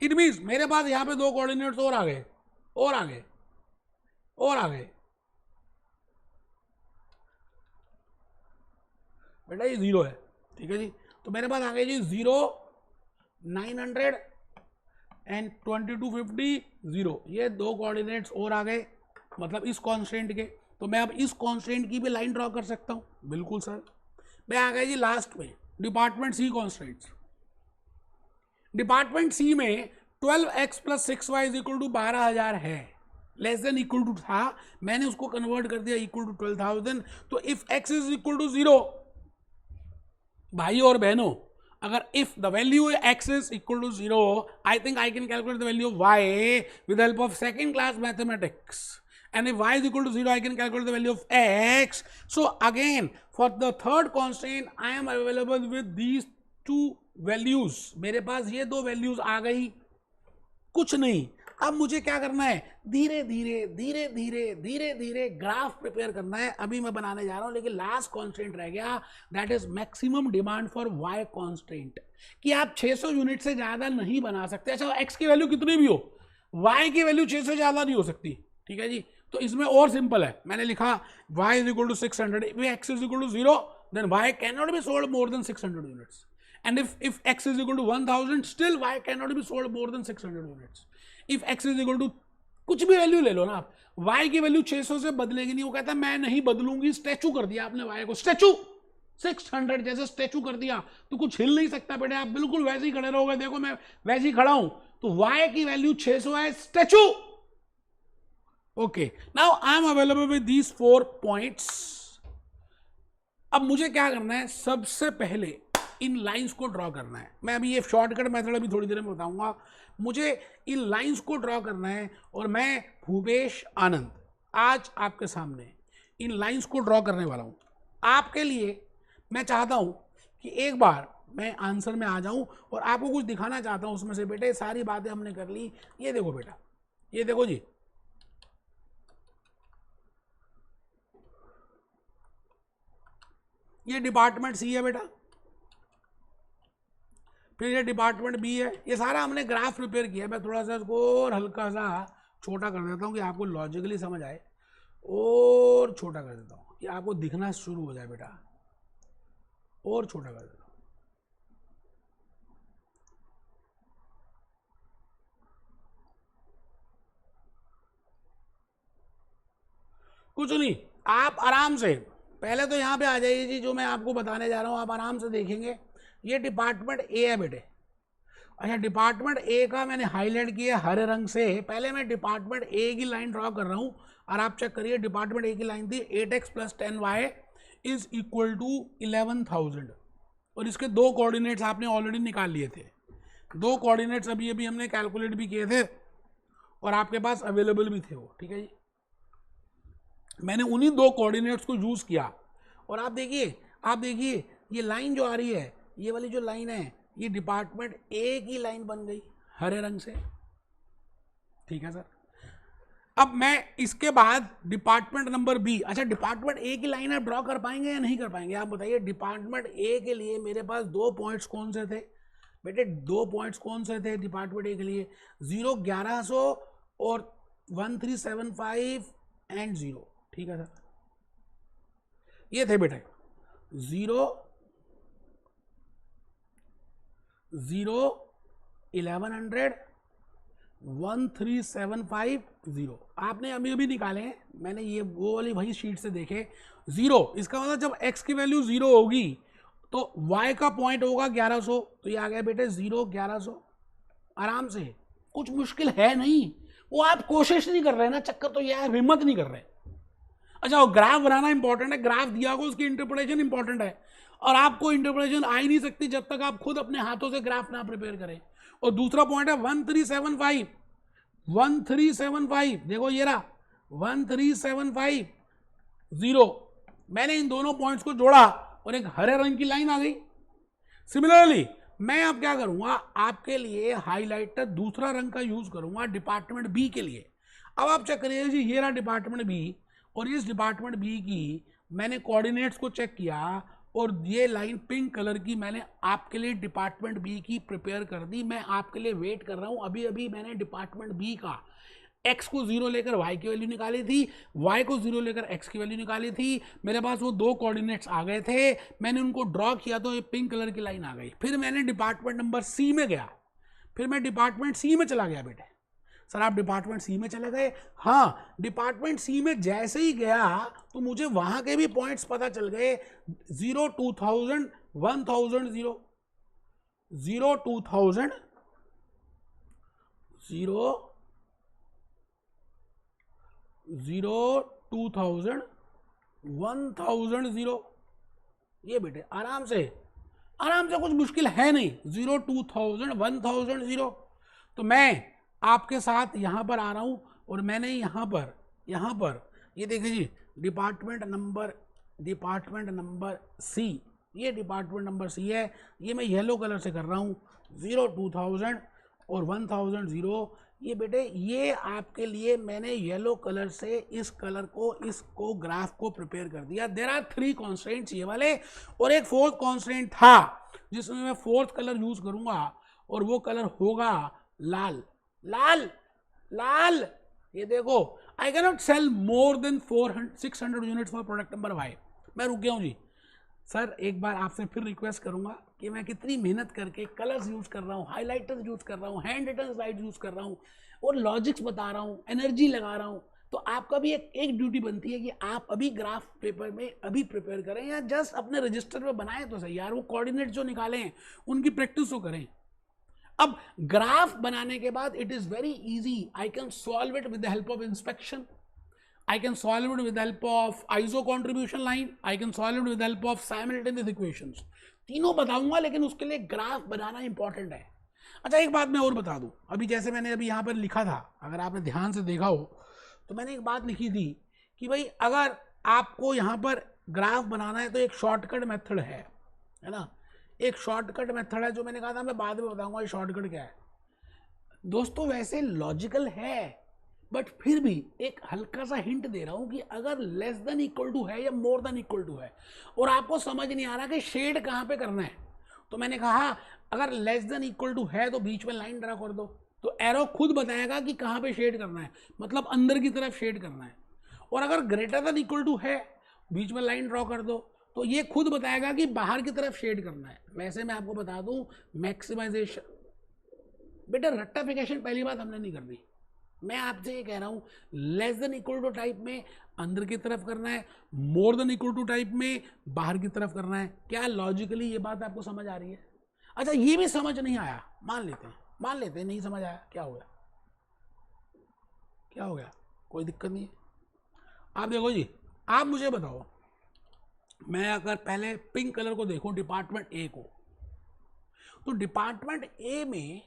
इट मीन्स मेरे पास यहां पे दो कोऑर्डिनेट्स और आ गए और आ गए और आ गए. बेटा ये 0 है, ठीक है जी. तो मेरे पास आ गए जी 0 900 एंड 2250 0. ये दो कोऑर्डिनेट्स और आ गए, मतलब इस कांस्टेंट के. तो मैं अब इस कांस्टेंट की भी लाइन ड्रॉ कर सकता हूँ. बिल्कुल सर. मैं आ गया जी लास्ट में department C constants. Department C में 12x plus 6y is equal to 12000 है. लेस देन इक्वल टू था, मैंने उसको कन्वर्ट कर दिया इक्वल टू 12000. तो if x is equal to 0, भाई और बहनों, अगर if the value x is equal to 0, I think I can calculate the value of y with help of second class mathematics. And if y is equal to 0, I can calculate the value of x. So again, for the third constant, I am available with these two values. मेरे पास ये दो values आ गई. कुछ नहीं, अब मुझे क्या करना है, धीरे धीरे धीरे धीरे धीरे धीरे ग्राफ प्रिपेयर करना है. अभी मैं बनाने जा रहा हूँ, लेकिन लास्ट कांस्टेंट रह गया, that is maximum demand for y constant. कि आप 600 यूनिट से ज़्यादा नहीं बना सकते. अच्छा, x की वैल्यू कितनी भी हो, y की वैल्यू 600 से ज़्यादा नहीं हो सकती. ठीक है जी. तो इसमें और सिंपल है, मैंने लिखा y is equal to 600. If x is equal to 0 then y can not be sold more than 600 units. And if x is equal to 1000 still y can not be sold more than 600 units. If x is equal to कुछ भी value ले लो ना आप, y की value 600 से बदलेगी नहीं. वो कहता है मैं नहीं बदलूंगी. स्टैचू कर दिया आपने y को, स्टैचू 600 जैसे स्टैचू कर दिया, तो कुछ हिल नहीं सकता बेटे. आप बिल्कुल वैसे ही खड़े रहोगे. देखो मैं वैसे ही खड़ा हूं, तो y की वैल्यू 600 है, statue. Okay, now I am available with these 4 points. अब मुझे क्या करना है, सबसे पहले इन लाइंस को ड्रॉ करना है. मैं अभी ये शॉर्टकट मेथड अभी थोड़ी देर में बताऊंगा. मुझे इन लाइंस को ड्रॉ करना है और मैं भूपेश आनंद आज आपके सामने इन लाइंस को ड्रॉ करने वाला हूं. आपके लिए मैं चाहता हूं कि एक बार मैं आंसर में आ जाऊं और आपको कुछ दिखाना चाहता हूं उसमें से. बेटे सारी बातें हमने कर ली. ये देखो बेटा, ये देखो जी, ये डिपार्टमेंट सी है बेटा, फिर ये डिपार्टमेंट बी है. ये सारा हमने ग्राफ प्रिपेयर किया. मैं थोड़ा सा इसको और हल्का सा छोटा कर देता हूँ कि आपको लॉजिकली समझ आए, और छोटा कर देता हूँ कि आपको दिखना शुरू हो जाए बेटा, और छोटा कर देता हूँ. कुछ नहीं, आप आराम से पहले तो यहाँ पे आ जाइए जी. जो मैं आपको बताने जा रहा हूँ आप आराम से देखेंगे. ये डिपार्टमेंट ए है बेटे. अच्छा, डिपार्टमेंट ए का मैंने हाईलाइट किया हरे रंग से. पहले मैं डिपार्टमेंट ए की लाइन ड्रॉ कर रहा हूँ और आप चेक करिए. डिपार्टमेंट ए की लाइन थी 8x plus 10y is equal to 11000. और इसके दो कोऑर्डिनेट्स आपने ऑलरेडी निकाल लिए थे. दो कोऑर्डिनेट्स अभी अभी हमने कैलकुलेट भी किए थे. और आपके पास अवेलेबल भी थे वो, ठीक है जी। मैंने उन्हीं दो कोऑर्डिनेट्स को यूज किया और आप देखिए ये लाइन जो आ रही है, ये वाली जो लाइन है, ये डिपार्टमेंट ए की लाइन बन गई हरे रंग से, ठीक है सर। अब मैं इसके बाद डिपार्टमेंट नंबर बी, अच्छा डिपार्टमेंट ए की लाइन आप ड्रॉ कर पाएंगे या नहीं कर पाएंगे, आप बताइए। डिपार्टमेंट ए के लिए मेरे पास दो पॉइंट्स कौन से थे बेटे, दो पॉइंट्स कौन से थे डिपार्टमेंट ए के लिए, 0 1100 और 1375 एंड 0, ठीक है सर। ये थे बेटे 0 0 1100 13750 आपने अभी निकाले हैं, मैंने ये वो वाली वही शीट से देखे। 0 इसका मतलब जब x की वैल्यू 0 होगी तो y का पॉइंट होगा 1100, तो ये आ गया बेटे 0 1100, आराम से, कुछ मुश्किल है नहीं। वो आप कोशिश नहीं कर रहे ना, चक्कर तो ये है हिम्मत नहीं कर रहे। अच्छा वो ग्राफ बनाना इंपॉर्टेंट है, ग्राफ दिया हो उसकी इंटरप्रिटेशन इंपॉर्टेंट है, और आपको इंटरप्रिटेशन आ ही नहीं सकती जब तक आप खुद अपने हाथों से ग्राफ ना प्रिपेयर करें। और दूसरा पॉइंट है 1375 देखो ये रहा 1375 0, मैंने इन दोनों पॉइंट्स को जोड़ा और एक हरे रंग की लाइन आ गई। सिमिलरली मैं अब क्या करूंगा, आपके लिए हाइलाइटर दूसरा रंग का यूज करूंगा डिपार्टमेंट बी के लिए। अब आप चेक करिए जी, ये रहा डिपार्टमेंट बी, और इस डिपार्टमेंट बी की मैंने कोऑर्डिनेट्स को चेक किया और ये लाइन पिंक कलर की मैंने आपके लिए डिपार्टमेंट बी की प्रिपेयर कर दी। मैं आपके लिए वेट कर रहा हूं, अभी अभी मैंने डिपार्टमेंट बी का x को 0 लेकर y की वैल्यू निकाली थी, y को 0 लेकर x की वैल्यू निकाली थी। मेरे पास वो दो कोऑर्डिनेट्स आ गए थे, मैंने उनको ड्रॉ किया तो ये पिंक कलर की लाइन आ गई। फिर मैंने डिपार्टमेंट नंबर सी में गया, फिर मैं डिपार्टमेंट सी में चला गया। बेटे सर आप डिपार्टमेंट सी में चले गए? हाँ, डिपार्टमेंट सी में जैसे ही गया तो मुझे वहां के भी पॉइंट्स पता चल गए। 0 2000 1000 0 0 2000 0 0 2000 1000 0, ये बेटे आराम से कुछ मुश्किल है नहीं। 0 2000 1000 0, तो मैं आपके साथ यहां पर आ रहा हूं और मैंने यहां पर ये देखिए जी डिपार्टमेंट नंबर सी, ये डिपार्टमेंट नंबर सी है, ये मैं येलो कलर से कर रहा हूं। 0 2000 और 1000 0, ये बेटे ये आपके लिए मैंने येलो कलर से इस कलर को, इसको ग्राफ को प्रिपेयर कर दिया। देयर आर 3 कॉन्स्टेंट्स ये वाले, और एक फोर्थ कॉन्स्टेंट था जिसमें मैं फोर्थ कलर यूज करूंगा और वो कलर होगा लाल। ये देखो, I can not sell more than 600 units for product number Y. मैं रुक गया हूं जी। सर एक बार आपसे फिर रिक्वेस्ट करूंगा कि मैं कितनी मेहनत करके कलर्स यूज कर रहा हूँ, हाइलाइटर्स यूज कर रहा हूँ, हैंड रिटन स्लाइड यूज कर रहा हूँ और लॉजिक्स बता रहा हूँ, एनर्जी लगा रहा हूँ, तो आपका भी एक ड्यूटी बनती है कि आप अभी ग्राफ पेपर में अभी प्रिपेयर करें, या जस्ट अपने रजिस्टर में बनाएं तो सही यार, वो कोऑर्डिनेट जो निकाले हैं उनकी प्रैक्टिस तो करें। अब ग्राफ बनाने के बाद it is very easy, I can solve it with the help of inspection, I can solve it with the help of iso contribution line, I can solve it with the help of simultaneous equations, तीनों बताऊंगा, लेकिन उसके लिए graph बनाना important है। अच्छा एक बात मैं और बता दूं, अभी जैसे मैंने अभी यहाँ पर लिखा था, अगर आपने ध्यान से देखा हो तो मैंने एक बात लिखी थी कि भाई अगर आपको यहाँ पर ग्राफ बनाना है तो एक शॉर्टकट मेथड है ना, एक शॉर्टकट मेथड है जो मैंने कहा था मैं बाद में बताऊंगा ये शॉर्टकट क्या है। दोस्तों वैसे लॉजिकल है, बट फिर भी एक हल्का सा हिंट दे रहा हूं कि अगर लेस देन इक्वल टू है या मोर देन इक्वल टू है और आपको समझ नहीं आ रहा कि शेड कहां पे करना है, तो मैंने कहा अगर लेस देन इक्वल टू है तो बीच में लाइन ड्रा कर दो, तो एरो खुद बताएगा कि कहां पे शेड करना है, मतलब अंदर की तरफ शेड करना है। और अगर ग्रेटर देन इक्वल टू है, बीच में लाइन ड्रॉ कर दो, तो ये खुद बताएगा कि बाहर की तरफ शेड करना है। वैसे मैं आपको बता दूं मैक्सिमाइजेशन, बेटा रेक्टिफिकेशन पहली बात हमने नहीं करनी, मैं आपसे ये कह रहा हूं less than equal to type में अंदर की तरफ करना है, more than equal to type में बाहर की तरफ करना है। क्या लॉजिकली ये बात आपको समझ आ रही है? अच्छा ये भी समझ नहीं आया, मान लेते हैं नहीं समझ आया, क्या हो गया, कोई दिक्कत नहीं है। आप देखो जी, आप मुझे बताओ, मैं अगर पहले पिंक कलर को देखूं डिपार्टमेंट ए को, तो डिपार्टमेंट ए में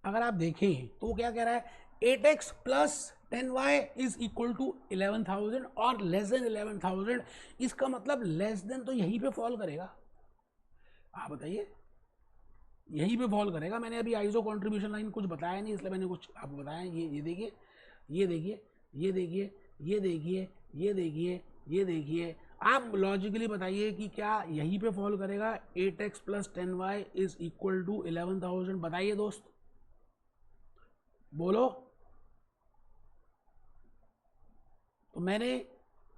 अगर आप देखें तो क्या कह रहा है, 8x plus 10y is equal to 11,000 और लेस देन 11,000, इसका मतलब लेस देन तो यहीं पे फॉल करेगा। आप बताइए, यहीं पे फॉल करेगा। मैंने अभी आइसो कंट्रीब्यूशन लाइन कुछ बताया नहीं, इसलिए मैंने कुछ आपको बताया। ये देखिए, ये देखिए, ये देखिए, ये देखिए, ये देखिए, ये देखिए, आप लॉजिकली बताइए कि क्या यहीं पे फॉल करेगा। 8x plus 10y is equal to 11,000, बताइए दोस्त, बोलो। तो मैंने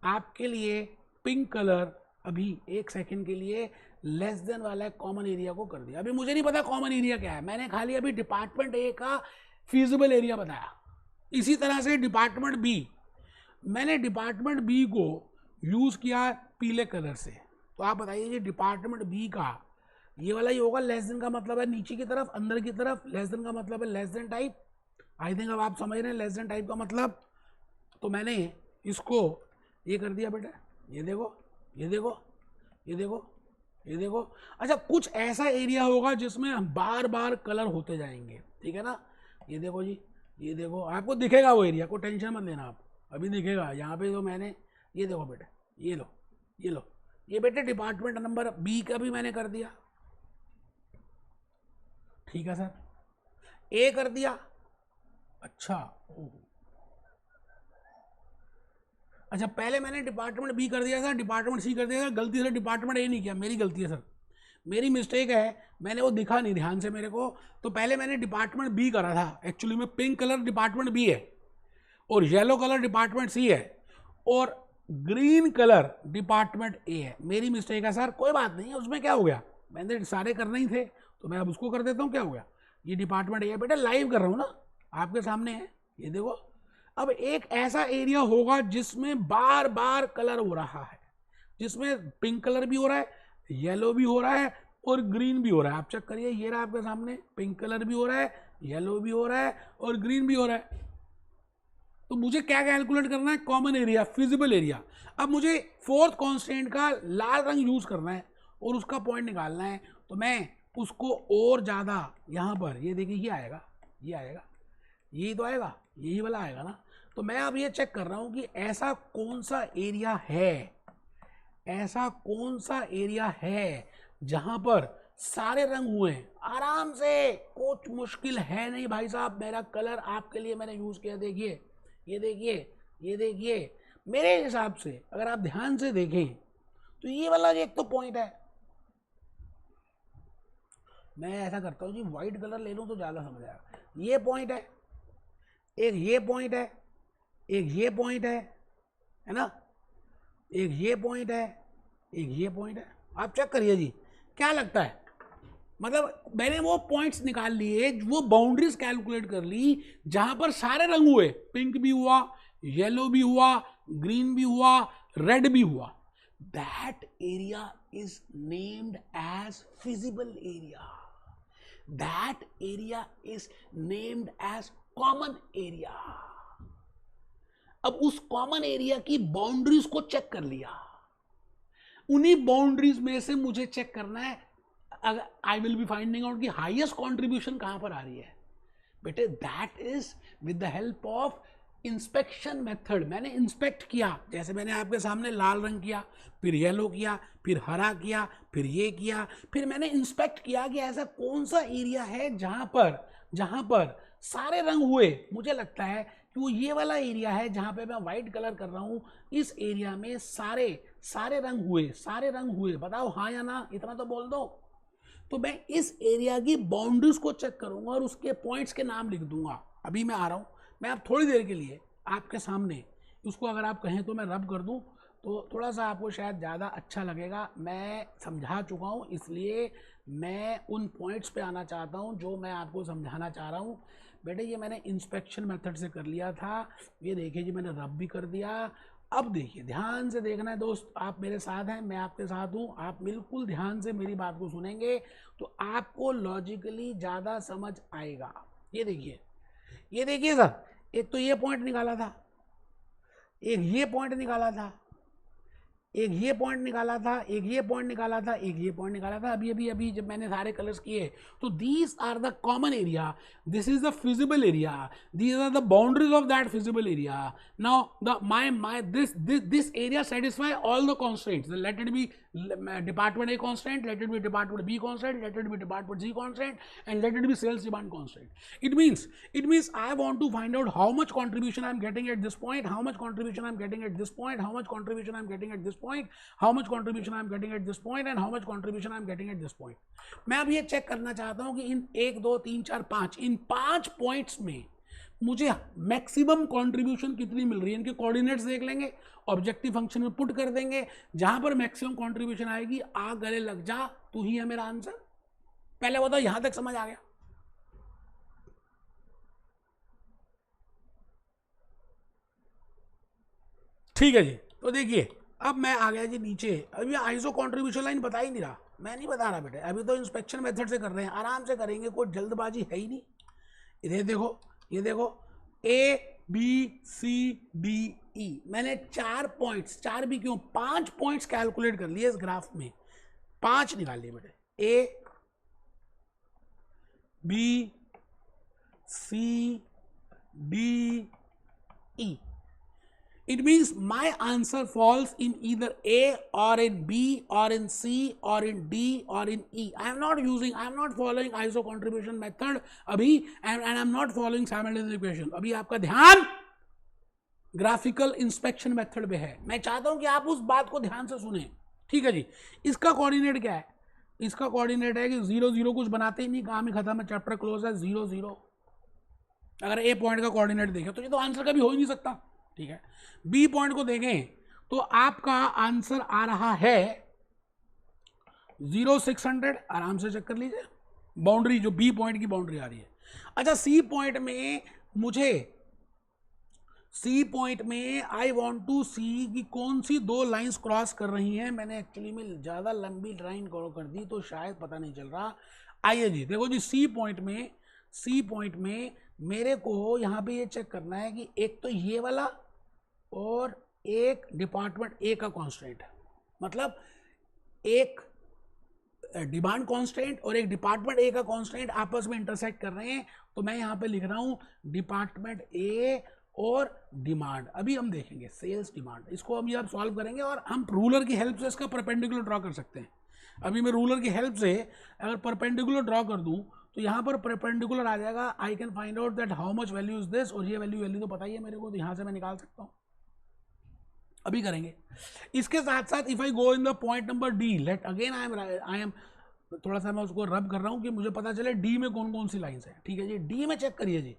आपके लिए पिंक कलर अभी एक सेकंड के लिए लेस देन वाला कॉमन एरिया को कर दिया। अभी मुझे नहीं पता कॉमन एरिया क्या है, मैंने खाली अभी डिपार्टमेंट ए का फीजिबल एरिया बताया। इसी तरह से डिपार्टमेंट बी, मैंने डिपार्टमेंट बी को यूज किया पीले कलर से। तो आप बताइए कि डिपार्टमेंट बी का ये वाला ही होगा। लेस देन का मतलब है नीचे की तरफ, अंदर की तरफ। लेस देन का मतलब है लेस देन टाइप। आई थिंक अब आप समझ रहे हैं लेस देन टाइप का मतलब। तो मैंने इसको ये कर दिया बेटा, ये देखो, ये देखो, ये देखो, ये देखो। अच्छा, कुछ ऐसा एरिया होगा जिसमें बार बार कलर होते जाएंगे, ठीक है ना। ये देखो जी, ये देखो, आपको दिखेगा वो एरिया, को टेंशन मत लेना आप, अभी दिखेगा यहाँ पे। तो मैंने ये देखो बेटा, ये लो, ये लो, ये बेटे डिपार्टमेंट नंबर बी का भी मैंने कर दिया, ठीक है सर। ए कर दिया, अच्छा, अच्छा, पहले मैंने डिपार्टमेंट बी कर दिया था, डिपार्टमेंट सी कर दिया था, गलती से डिपार्टमेंट ए नहीं किया, मेरी गलती है सर, मेरी मिस्टेक है, मैंने वो दिखा नहीं ध्यान से मेरे को। तो पहले मैंने डिपार्टमेंट बी करा था, एक्चुअली में पिंक कलर डिपार्टमेंट बी है और येलो कलर डिपार्टमेंट सी है और ग्रीन कलर डिपार्टमेंट ए है। मेरी मिस्टेक है सर, कोई बात नहीं है, उसमें क्या हो गया, मैंने सारे करने ही थे तो मैं अब उसको कर देता हूँ, क्या हो गया। ये डिपार्टमेंट ए है बेटा, लाइव कर रहा हूँ ना, आपके सामने है, ये देखो। अब एक ऐसा एरिया होगा जिसमें बार बार कलर हो रहा है, जिसमें पिंक कलर भी हो रहा है, येलो भी हो रहा है और ग्रीन भी हो रहा है। आप चेक करिए, ये रहा आपके सामने, पिंक कलर भी हो रहा है, येलो भी हो रहा है और ग्रीन भी हो रहा है। तो मुझे क्या कैलकुलेट करना है, कॉमन एरिया, फिजिबल एरिया। अब मुझे फोर्थ कांस्टेंट का लाल रंग यूज करना है और उसका पॉइंट निकालना है। तो मैं उसको और ज़्यादा यहाँ पर, ये देखिए, ये आएगा, ये आएगा, यही तो आएगा, यही वाला आएगा ना। तो मैं अब ये चेक कर रहा हूँ कि ऐसा कौन सा एरिया है, ऐसा कौन सा एरिया है जहां पर सारे रंग हुए हैं आराम से, कुछ मुश्किल है नहीं भाई साहब। मेरा कलर आपके लिए मैंने यूज किया, देखिए, ये देखिए, ये देखिए। मेरे हिसाब से अगर आप ध्यान से देखें तो ये वाला एक तो पॉइंट है, मैं ऐसा करता हूँ जी, व्हाइट कलर ले लूँ तो ज़्यादा समझ आएगा। ये पॉइंट है, एक ये पॉइंट है, एक ये पॉइंट है ना, एक ये पॉइंट है, एक ये पॉइंट है। आप चेक करिए जी, क्या लगता है, मतलब मैंने वो पॉइंट्स निकाल लिए, वो बाउंड्रीज कैलकुलेट कर ली जहां पर सारे रंग हुए, पिंक भी हुआ, येलो भी हुआ, ग्रीन भी हुआ, रेड भी हुआ। That area is named as feasible area, that area is named as common area. अब उस कॉमन एरिया की बाउंड्रीज को चेक कर लिया, उन्हीं बाउंड्रीज में से मुझे चेक करना है, आई विल बी फाइंडिंग आउट की हाईएस्ट कंट्रीब्यूशन कहां पर आ रही है बेटे। That is with the help of inspection method. मैंने इंस्पेक्ट किया, जैसे मैंने आपके सामने लाल रंग किया, फिर येलो किया, फिर हरा किया, फिर ये किया, फिर मैंने इंस्पेक्ट किया कि ऐसा कौन सा एरिया है जहां पर सारे रंग हुए। मुझे लगता है कि वो ये वाला एरिया है जहां पे मैं व्हाइट कलर कर रहा हूं, इस एरिया में सारे रंग हुए, सारे रंग हुए। बताओ हाँ या ना, इतना तो बोल दो। तो मैं इस एरिया की बाउंड्रीज को चेक करूंगा और उसके पॉइंट्स के नाम लिख दूंगा। अभी मैं आ रहा हूं, मैं अब थोड़ी देर के लिए आपके सामने उसको, अगर आप कहें तो मैं रब कर दूं तो थोड़ा सा आपको शायद ज़्यादा अच्छा लगेगा। मैं समझा चुका हूं, इसलिए मैं उन पॉइंट्स पे आना चाहता हूं जो मैं आपको समझाना चाह रहा हूं। बेटे ये मैंने इंस्पेक्शन मेथड से कर लिया था, ये देखिए जी, मैंने रब भी कर दिया। अब देखिए, ध्यान से देखना है दोस्त, आप मेरे साथ हैं, मैं आपके साथ हूं, आप बिल्कुल ध्यान से मेरी बात को सुनेंगे तो आपको लॉजिकली ज़्यादा समझ आएगा। ये देखिए, ये देखिए सर, एक तो ये पॉइंट निकाला था, एक ये पॉइंट निकाला था, एक ये पॉइंट निकाला था, एक ये पॉइंट निकाला था, एक ये पॉइंट निकाला था अभी जब मैंने सारे कलर्स किए। तो these are the common area, this is the feasible area, these are the boundaries of that feasible area. Now the my this area satisfy all the constraints. Let it be department A constant, let it be department B constant, let it be department C constant, and let it be sales demand constant. It means I want to find out how much contribution I am getting at this point, how much contribution I am getting at this point, how much contribution I am getting at this point, how much contribution I am getting at this point, and how much contribution I am getting at this point. मैं अब ये check करना चाहता हूँ कि इन 1 2 3 4 5 इन 5 points में मुझे maximum contribution कितनी मिल रही है। इनके कोऑर्डिनेट्स देख लेंगे, ऑब्जेक्टिव फंक्शन में पुट कर देंगे, जहां पर मैक्सिमम कंट्रीब्यूशन आएगी आ गले लग जा, तू ही है मेरा आंसर। पहले बताओ यहां तक समझ आ गया? ठीक है जी। तो देखिए अब मैं आ गया जी नीचे। अभी आइसो कंट्रीब्यूशन लाइन बता ही नहीं रहा, मैं नहीं बता रहा बेटे, अभी तो इंस्पेक्शन मेथड से कर रहे हैं, आराम से करेंगे, कोई जल्दबाजी है ही नहीं। इधर देखो, ये देखो ए बी सी डी ई, मैंने 4 पॉइंट्स, 4 भी क्यों 5 पॉइंट्स कैलकुलेट कर लिए इस ग्राफ में, 5 निकाल लिए बेटे, A B C D E. It means my answer falls in either A or in B or in C or in D or in E. I am not following iso contribution method अभी, and I am not following simultaneous equation। अभी आपका ध्यान graphical inspection method पे है। मैं चाहता हूं कि आप उस बात को ध्यान से सुने, ठीक है जी। इसका कोऑर्डिनेट क्या है? इसका कोऑर्डिनेट है कि 0 0 कुछ बनाते ही नहीं, काम ही खत्म है, चैप्टर क्लोज है, 0 0। अगर ए पॉइंट का कोऑर्डिनेट देखें तो ये तो आंसर कभी हो ही नहीं सकता, ठीक है। बी पॉइंट को देखें तो आपका आंसर आ रहा है 0 600, आराम से चेक कर लीजिए बाउंड्री, जो बी पॉइंट की बाउंड्री आ रही है। अच्छा सी पॉइंट में मुझे, सी पॉइंट में आई वांट टू सी कि कौन सी 2 लाइंस क्रॉस कर रही हैं। मैंने एक्चुअली में ज़्यादा लंबी लाइन कर दी तो शायद पता नहीं चल रहा। आइए जी देखो जी, सी पॉइंट में मेरे को यहाँ पे ये चेक करना है कि एक तो ये वाला और एक डिपार्टमेंट ए का कांस्टेंट, मतलब एक डिमांड कांस्टेंट और एक डिपार्टमेंट ए का कांस्टेंट आपस में इंटरसेक्ट कर रहे हैं। तो मैं यहाँ पे लिख रहा हूँ डिपार्टमेंट ए और डिमांड। अभी हम देखेंगे सेल्स डिमांड, इसको हम अब सॉल्व करेंगे और हम रूलर की हेल्प से इसका परपेंडिकुलर ड्रॉ कर सकते हैं। अभी मैं रूलर की हेल्प से अगर परपेंडिकुलर ड्रॉ कर दूं तो यहाँ पर परपेंडिकुलर आ जाएगा। I can find out that how much value is this, और ये वैल्यू तो पता ही है मेरे को, तो यहाँ से मैं निकाल सकता हूँ। अभी करेंगे। इसके साथ साथ if I go in the point number D, let again I am थोड़ा सा मैं उसको रब कर रहा हूँ कि मुझे पता चले डी में कौन कौन सी लाइंस है, ठीक है जी। डी में चेक करिए जी,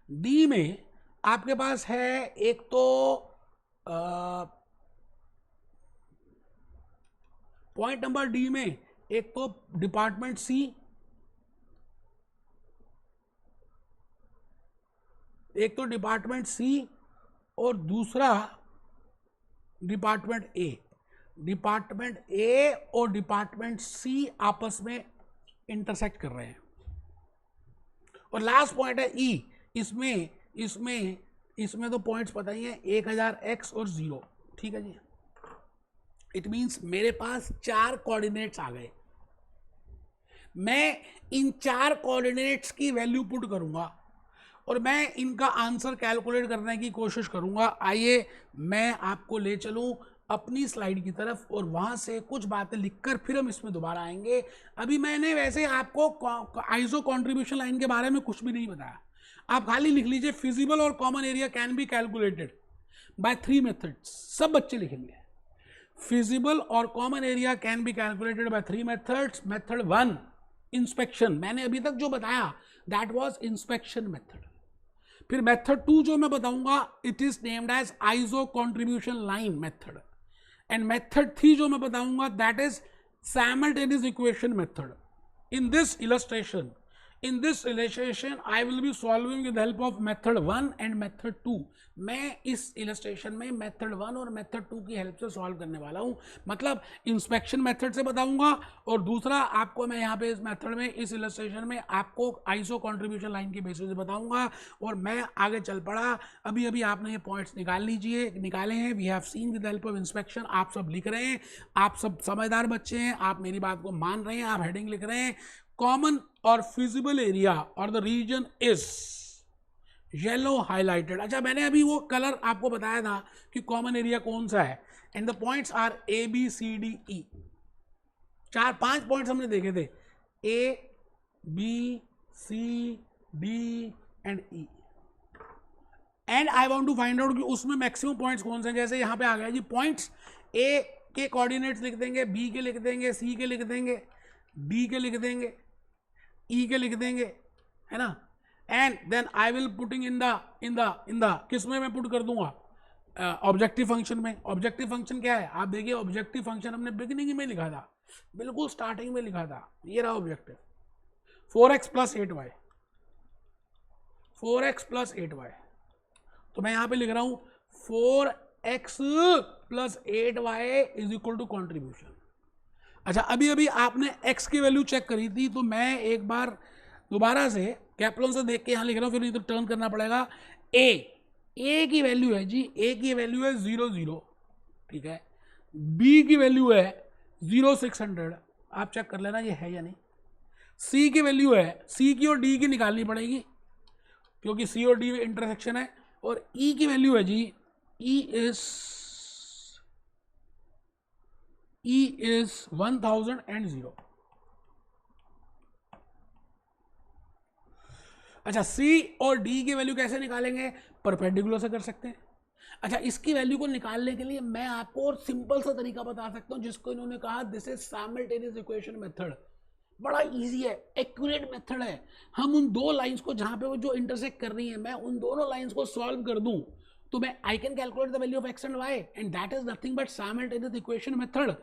डी में आपके पास है एक तो पॉइंट नंबर डी में एक तो डिपार्टमेंट सी, एक तो डिपार्टमेंट सी और दूसरा डिपार्टमेंट ए। डिपार्टमेंट ए और डिपार्टमेंट सी आपस में इंटरसेक्ट कर रहे हैं। और लास्ट पॉइंट है ई, इसमें तो पॉइंट्स पता ही है, 1000 x और 0, ठीक है जी। इट मींस मेरे पास 4 कोऑर्डिनेट्स आ गए। मैं इन 4 कोऑर्डिनेट्स की वैल्यू पुट करूंगा और मैं इनका आंसर कैलकुलेट करने की कोशिश करूंगा। आइए मैं आपको ले चलूं अपनी स्लाइड की तरफ और वहां से कुछ बातें लिखकर फिर हम इसमें दोबारा आएंगे। अभी मैंने वैसे आपको आइसो कंट्रीब्यूशन लाइन के बारे में कुछ भी नहीं बताया, आप खाली लिख लीजिए फिजिबल और common area can be calculated by 3 methods. सब बच्चे लिखेंगे फिजिबल और common area can be calculated by 3 methods. Method 1 inspection, मैंने अभी तक जो बताया दैट वाज इंस्पेक्शन मेथड। फिर मेथड 2 जो मैं बताऊंगा it is named as iso contribution line method. And method 3 जो मैं बताऊंगा that is simultaneous equation method. In this illustration in this illustration I will be solving with help of method 1 and method 2। मैं इस illustration में method 1 और method 2 की help से solve करने वाला हूँ। मतलब इंस्पेक्शन मेथड से बताऊंगा और दूसरा आपको मैं यहाँ पे इस मेथड में इस इलस्ट्रेशन में आपको आइसो कंट्रीब्यूशन लाइन के बेसिस पे बताऊंगा। और मैं आगे चल पड़ा, अभी अभी आपने ये पॉइंट्स निकाल लीजिए, निकाले हैं। We have seen with help of inspection. आप सब लिख रहे हैं, आप सब समझदार बच्चे हैं, आप मेरी बात को मान रहे हैं, आप हेडिंग लिख रहे हैं। कॉमन और फिजिबल एरिया और the region is yellow highlighted. अच्छा, मैंने अभी वो कलर आपको बताया था कि कॉमन एरिया कौन सा है। And the points are A B C D E. 4-5 points हमने देखे थे, A B C D and E. And I want to find out कि उसमें मैक्सिमम पॉइंट्स कौन से हैं। जैसे यहाँ पे आ गया जी पॉइंट्स, ए के कोऑर्डिनेट्स लिख देंगे, बी के लिख देंगे, सी के लिख देंगे, डी के लिख देंगे, ई के लिख देंगे, है ना। And then I will putting in the किस में मैं पुट कर दूंगा, ऑब्जेक्टिव फंक्शन में। ऑब्जेक्टिव फंक्शन क्या है, आप देखिए ऑब्जेक्टिव फंक्शन हमने बिगिनिंग में लिखा था, बिल्कुल स्टार्टिंग में लिखा था। ये रहा objective, 4x + 8y, 4x + 8y। तो मैं यहां पे लिख रहा हूं 4x + 8y = कॉन्ट्रीब्यूशन। अच्छा, अभी अभी आपने x की वैल्यू चेक करी थी, तो मैं एक बार दोबारा से कैप्लन से देख के यहाँ लिख रहा हूँ, फिर नहीं तो टर्न करना पड़ेगा। ए की वैल्यू है जी, ए की वैल्यू है 0 0, ठीक है। बी की वैल्यू है 0 600, आप चेक कर लेना ये है या नहीं। सी की वैल्यू है, सी की और डी की निकालनी पड़ेगी क्योंकि सी और डी में इंटरसेक्शन है। और ई की वैल्यू है जी, ई इज 1000। अच्छा, सी और डी की वैल्यू कैसे निकालेंगे, परपेंडिकुलर से कर सकते हैं। अच्छा, इसकी वैल्यू को निकालने के लिए मैं आपको और सिंपल सा तरीका बता सकता हूं, जिसको इन्होंने कहा this is simultaneous equation method. बड़ा इजी है, एक्यूरेट मेथड है। हम उन दो लाइंस को जहां पे वो जो इंटरसेक्ट कर रही है, मैं उन दोनों लाइंस को सॉल्व कर दूं तो मैं I can calculate the value of X and Y, and that is nothing but simultaneous equation method.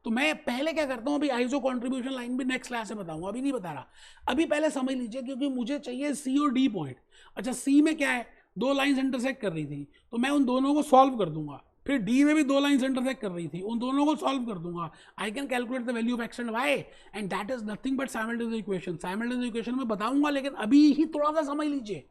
तो मैं पहले क्या करता हूं, अभी आइसो कंट्रीब्यूशन लाइन भी नेक्स्ट क्लास में बताऊंगा, अभी नहीं बता रहा। अभी पहले समझ लीजिए, क्योंकि मुझे चाहिए सी और डी पॉइंट। अच्छा, सी में क्या है, दो लाइंस इंटरसेक्ट कर रही थी, तो मैं उन दोनों को सॉल्व कर दूंगा। फिर डी में भी दो लाइंस इंटरसेक्ट कर रही थी, उन दोनों को सॉल्व कर दूंगा। I can calculate the value of X and Y, and that is nothing but simultaneous equation. Simultaneous equation में बताऊंगा, लेकिन अभी ही थोड़ा सा समझ लीजिए,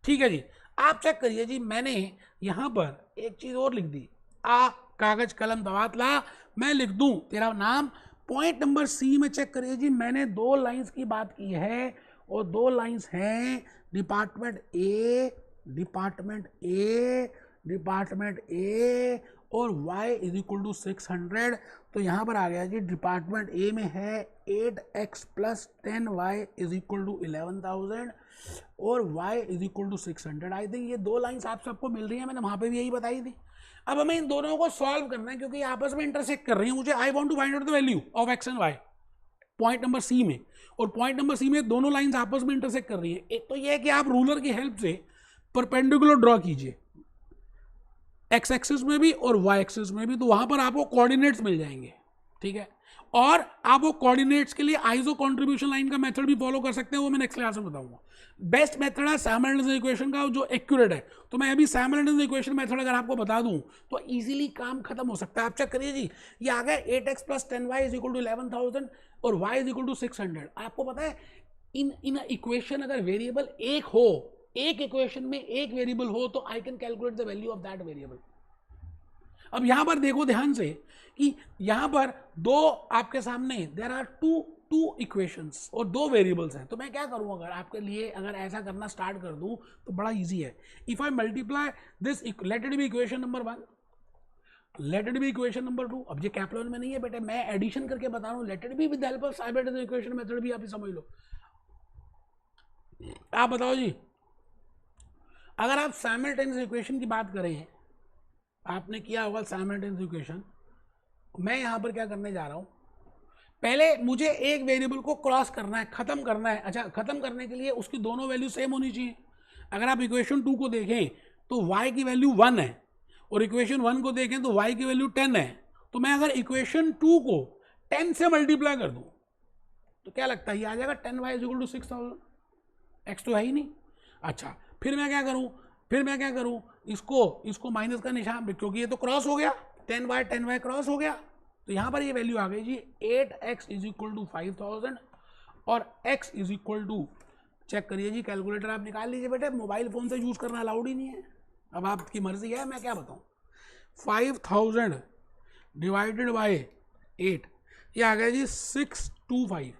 ठीक है जी। आप चेक करिए जी, मैंने यहां पर एक चीज और लिख दी, आ कागज कलम दवात ला, मैं लिख दूं तेरा नाम। पॉइंट नंबर सी में चेक करिए जी, मैंने दो लाइंस की बात की है, और दो लाइंस हैं department A, department A, department A, और y = 600। तो यहाँ पर आ गया जी, डिपार्टमेंट ए में है 8x + 10y = 11,000 और y = 600। आई थिंक ये दो लाइंस आप सबको मिल रही है, मैंने वहाँ पे भी यही बताई थी। अब हमें इन दोनों को सॉल्व करना है, क्योंकि आपस में इंटरसेक्ट कर रही है। मुझे I want to find out the value of X and Y, point number C में। और पॉइंट नंबर सी में दोनों लाइंस आपस में इंटरसेक्ट कर रही है। एक तो ये है कि आप रूलर की हेल्प से परपेंडिकुलर ड्रॉ कीजिए, एक्स एक्सिस में भी और वाई एक्सिस में भी, तो वहां पर आपको कोऑर्डिनेट्स मिल जाएंगे, ठीक है। और आप वो कोऑर्डिनेट्स के लिए आइसो कंट्रीब्यूशन लाइन का मेथड भी फॉलो कर सकते हैं, वो मैं नेक्स्ट क्लास में बताऊंगा। बेस्ट मेथड है साइमल्टेनियस इक्वेशन का, जो एक्यूरेट है। तो मैं अभी साइमल्टेनियस इक्वेशन मेथड अगर आपको बता दूं तो इजीली काम खत्म हो सकता है। आप चेक करिए जी, ये आ गया 8x + 10y = 11,000 और y = 600। आपको पता है, इन इक्वेशन अगर वेरिएबल एक हो, एक इक्वेशन में एक वेरिएबल हो, तो आई can calculate the value of that variable. अब यहां पर देखो ध्यान से कि यहां पर दो आपके सामने देयर आर टू इक्वेशंस और दो वेरिएबल्स हैं। तो मैं क्या करूं, अगर आपके लिए अगर ऐसा करना स्टार्ट कर दूं तो बड़ा इजी है। If I multiply this, let it be equation number 1, let it be equation number 2। अब ये कैप्लन में नहीं है बेटे, मैं एडिशन करके बता रहा हूं। Let it be with help of simultaneous equation method भी आप समझ लो। आप बताओ जी, अगर आप साइमल्टेनियस इक्वेशन की बात करें, आपने किया होगा साइमल्टेनियस इक्वेशन, मैं यहां पर क्या करने जा रहा हूं, पहले मुझे एक वेरिएबल को क्रॉस करना है, खत्म करना है। अच्छा, खत्म करने के लिए उसकी दोनों वैल्यू सेम होनी चाहिए। अगर आप इक्वेशन 2 को देखें तो y की वैल्यू 1 है, और इक्वेशन 1 को देखें तो y की वैल्यू 10 है। तो मैं अगर इक्वेशन 2 को 10 से मल्टीप्लाई कर दूं तो क्या लगता है, ये आ जाएगा 10y = 6,000। x तो है ही नहीं। अच्छा फिर मैं क्या करूं, इसको माइनस का निशान, क्योंकि ये तो क्रॉस हो गया, 10y क्रॉस हो गया, तो यहाँ पर ये वैल्यू आ गई जी 8x इज इक्वल टू 5000 और x is equal to, check करिए जी, कैलकुलेटर आप निकाल लीजिए बेटे, मोबाइल फ़ोन से यूज़ करना अलाउड ही नहीं है, अब आपकी मर्जी है, मैं क्या बताऊँ। 5000 डिवाइडेड बाय 8, ये आ गया जी 625।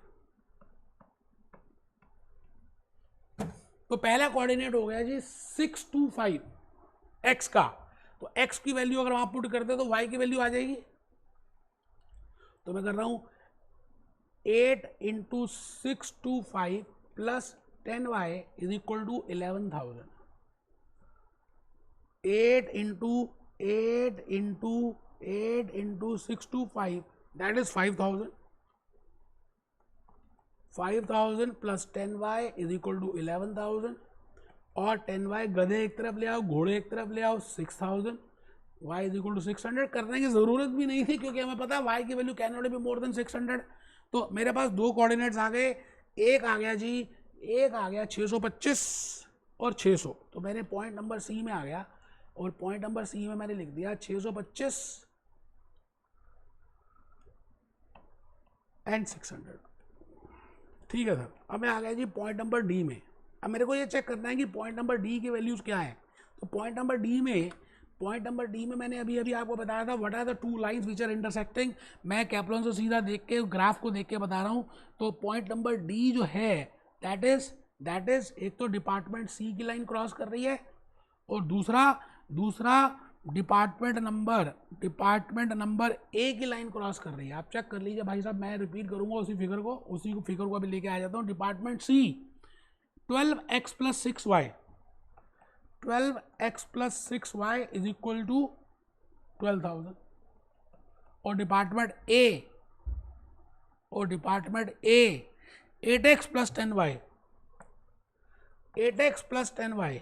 तो पहला कोऑर्डिनेट हो गया जी 625 x का, तो x की वैल्यू अगर आप पुट करते हैं तो y की वैल्यू आ जाएगी। तो मैं कर रहा हूं 8 into 625 plus 10y is equal to 11,000। 8 into 625 that is 5,000। 5,000 plus 10y is equal to 11,000 और 10y गधे एक तरफ ले आओ, घोड़े एक तरफ ले आओ, 6,000। y इज इक्वल टू 600 करने की जरूरत भी नहीं थी, क्योंकि हमें पता है y की value can not be more than 600। तो मेरे पास दो कोऑर्डिनेट्स आ गए, एक आ गया 625 और 600, तो मेरे पॉइंट नंबर सी में आ गया, और पॉइंट नंबर सी में मैंने लिख दिया 625 एंड 600। ठीक है सर, अब मैं आ गया जी पॉइंट नंबर डी में। अब मेरे को ये चेक करना है कि पॉइंट नंबर डी की वैल्यूज क्या है। तो पॉइंट नंबर डी में मैंने अभी आपको बताया था what are the two lines which are intersecting. मैं कैप्लन से सीधा देख के ग्राफ को देख के बता रहा हूँ। तो पॉइंट नंबर डी जो है दैट इज एक तो डिपार्टमेंट सी की लाइन क्रॉस कर रही है, और दूसरा डिपार्टमेंट नंबर ए की लाइन क्रॉस कर रही है। आप चेक कर लीजिए भाई साहब, मैं रिपीट करूंगा उसी फिगर को अभी लेके आ जाता हूँ। Department C 12x plus 6y, 12x plus 6y is equal to 12,000, और department A 8x plus 10y, 8x plus 10y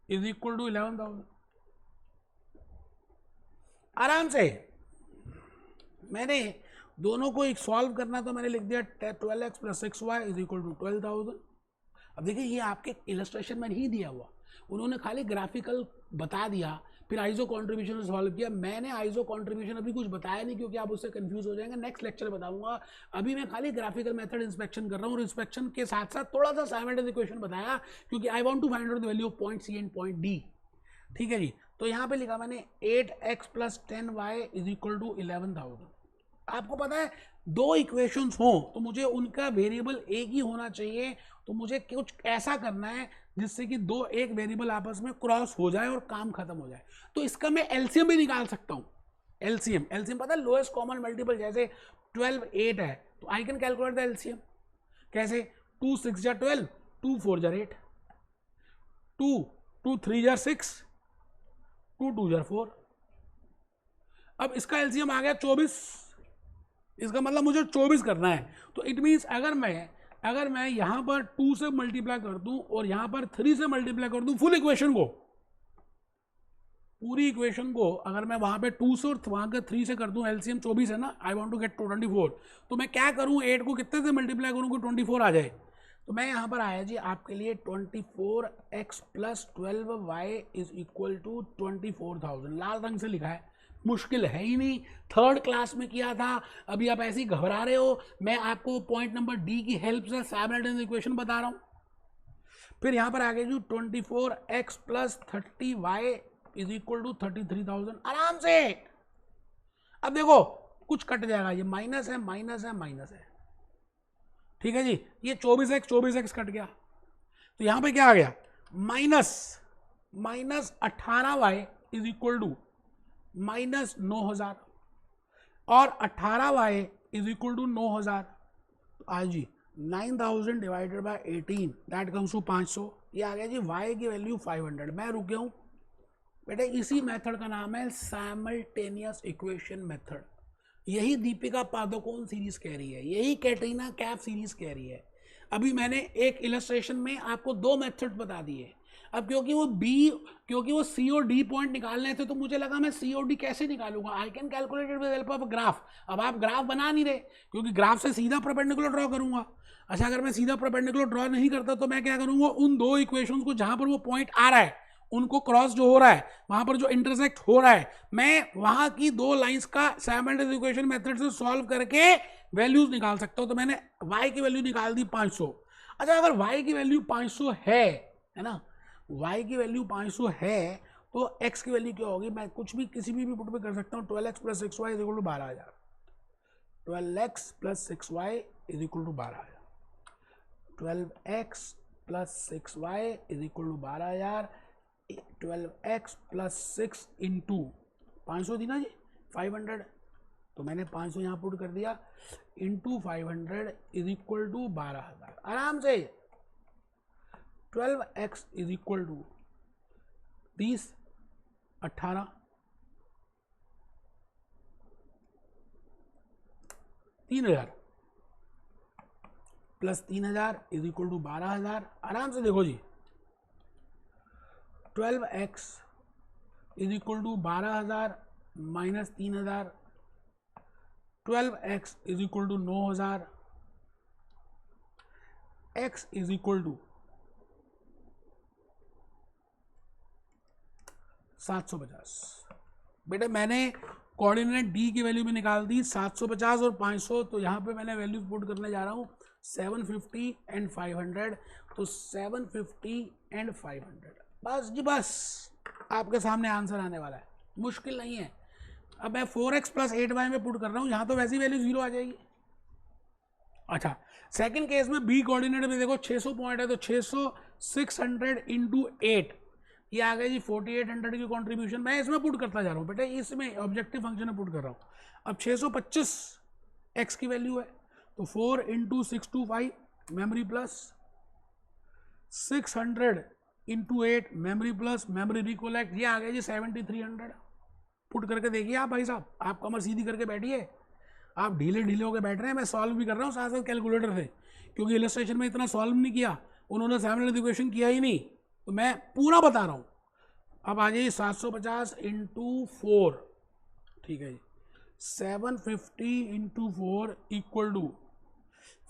is equal to 11,000। आराम से मैंने दोनों को एक सॉल्व करना, तो मैंने लिख दिया 12x plus 6y is equal to 12,000। अब देखिए ये आपके इलस्ट्रेशन में नहीं दिया हुआ, उन्होंने खाली ग्राफिकल बता दिया, फिर आइसो कंट्रीब्यूशन सॉल्व किया। मैंने आइसो कंट्रीब्यूशन अभी कुछ बताया नहीं, क्योंकि आप उससे कंफ्यूज हो जाएंगे, नेक्स्ट लेक्चर बताऊंगा। अभी मैं खाली ग्राफिकल मेथड इंस्पेक्शन कर रहा हूँ, और इंस्पेक्शन के साथ साथ थोड़ा सा साइमल्टेनियस इक्वेशन बताया, क्योंकि I want to find out the value of point C and point D. ठीक है जी, तो यहाँ पे लिखा मैंने 8x plus 10y is equal to 11,000। आपको पता है दो इक्वेशंस हो तो मुझे उनका वेरिएबल एक ही होना चाहिए, तो मुझे कुछ ऐसा करना है जिससे कि एक वेरिएबल आपस में क्रॉस हो जाए और काम खत्म हो जाए। तो इसका मैं एलसीएम भी निकाल सकता हूँ। एलसीएम पता है, लोएस्ट कॉमन मल्टीपल। जैसे 12 8 है तो आई कैन कैलकुलेट द एलसीएम। कैसे? 2 6 जा 12, 2 4 जा 8, 2 3 जा 6, 2 2 जा 4। अब इसका एलसीएम आ गया 24। इसका मतलब मुझे 24 करना है। तो इट मीन्स अगर मैं यहाँ पर 2 से मल्टीप्लाई कर दूं और यहाँ पर 3 से मल्टीप्लाई कर दूं, पूरी इक्वेशन को अगर मैं वहाँ पे 2 से और वहाँ के 3 से कर दूं, एलसीएम 24 है ना, आई वांट टू गेट 24। तो मैं क्या करूँ, 8 को कितने से मल्टीप्लाई करूँ कि 24 आ जाए। तो मैं यहाँ पर आया जी आपके लिए 24x plus 12y is equal to 24,000। लाल रंग से लिखा है, मुश्किल है ही नहीं, थर्ड क्लास में किया था। अभी आप ऐसे ही घबरा रहे हो, मैं आपको पॉइंट नंबर डी की हेल्प से साइमल्टेनियस इक्वेशन बता रहा हूँ। फिर यहाँ पर आगे जो 24x plus 30y is equal to 33,000। आराम से अब देखो कुछ कट जाएगा, ये माइनस है। ठीक है जी, ये 24x कट गया, तो यहाँ पे क्या आ गया, minus 18y is equal to minus 9,000, और 18y इज इक्वल टू 9,000। आज जी 9,000 divided by 18 that comes to 500। ये आ गया जी y की वैल्यू 500। मैं रुक गया हूँ बेटा, इसी मेथड का नाम है साइमल्टेनियस इक्वेशन मेथड। यही दीपिका पादुकोण सीरीज कह रही है, यही कैटरीना कैफ सीरीज कह रही है। अभी मैंने एक इलस्ट्रेशन में आपको 2 मेथड बता दिए। अब क्योंकि वो सी और डी पॉइंट निकालने थे तो मुझे लगा मैं सी और डी कैसे निकालूंगा, आई can calculate it with help of graph. अब आप ग्राफ बना नहीं रहे क्योंकि ग्राफ से सीधा परपेंडिकुलर ड्रॉ करूंगा। अच्छा, अगर मैं सीधा परपेंडिकुलर ड्रॉ नहीं करता तो मैं क्या करूंगा, उन दो इक्वेशंस को जहां पर वो पॉइंट आ रहा है उनको क्रॉस जो हो रहा है, वहां पर जो इंटरसेक्ट हो रहा है, मैं वहां की दो लाइंस का साइमल्टेनियस इक्वेशन मेथड से सॉल्व करके वैल्यूज निकाल सकता हूं। तो मैंने y की वैल्यू निकाल दी 500। अच्छा, अगर y की वैल्यू 500 है ना, y की वैल्यू 500 है तो x की वैल्यू क्या होगी, मैं कुछ भी किसी भी पुट पे कर सकता हूँ, 12x plus 6y is equal to 12,000। 12x plus 6y is equal to 12,000। 12x plus 6y is equal to 12,000। 12x plus 6 into 500 थी ना जी, 500, तो मैंने 500 यहाँ पुट कर दिया, इंटू 500 इज इक्वल टू 12,000। आराम से 12x is equal to 30, 18, 3,000 plus 3,000 is equal to 12,000। आराम से देखो जी, 12x is equal to 12,000 minus 3,000, 12x is equal to 9,000, x is equal to 750। बेटे मैंने कोऑर्डिनेट d की वैल्यू भी निकाल दी 750 और 500, तो यहाँ पे मैंने वैल्यू पुट करने जा रहा हूँ 750 एंड 500, तो 750 एंड 500, बस जी बस आपके सामने आंसर आने वाला है, मुश्किल नहीं है। अब मैं 4x प्लस 8y में पुट कर रहा हूँ, यहाँ तो वैसी वैल्यू 0 आ जाएगी। अच्छा, सेकंड केस में b कोऑर्डिनेट में देखो 600 पॉइंट है तो 600 600 इंटू 8, ये आ गया जी 4800 की कॉन्ट्रीब्यूशन। मैं इसमें पुट करता जा रहा हूँ बेटे, इसमें ऑब्जेक्टिव फंक्शन में पुट कर रहा हूँ। अब 625 x की वैल्यू है तो 4 into 625 memory plus 600 into 8 memory plus memory recollect, ये आ गया जी 7300। पुट करके देखिए आप भाई साहब, आप कमर सीधी करके बैठिए, आप ढीले ढीले होकर बैठ रहे हैं, मैं सॉल्व भी कर रहा हूँ साथ साथ कैलकुलेटर से, क्योंकि इलस्ट्रेशन में इतना सॉल्व नहीं किया उन्होंने, साइमल्टेनियस इक्वेशन किया ही नहीं, तो मैं पूरा बता रहा हूँ। अब आ जाइए 750 इंटू 4, ठीक है जी, 750 इंटू 4 इक्वल टू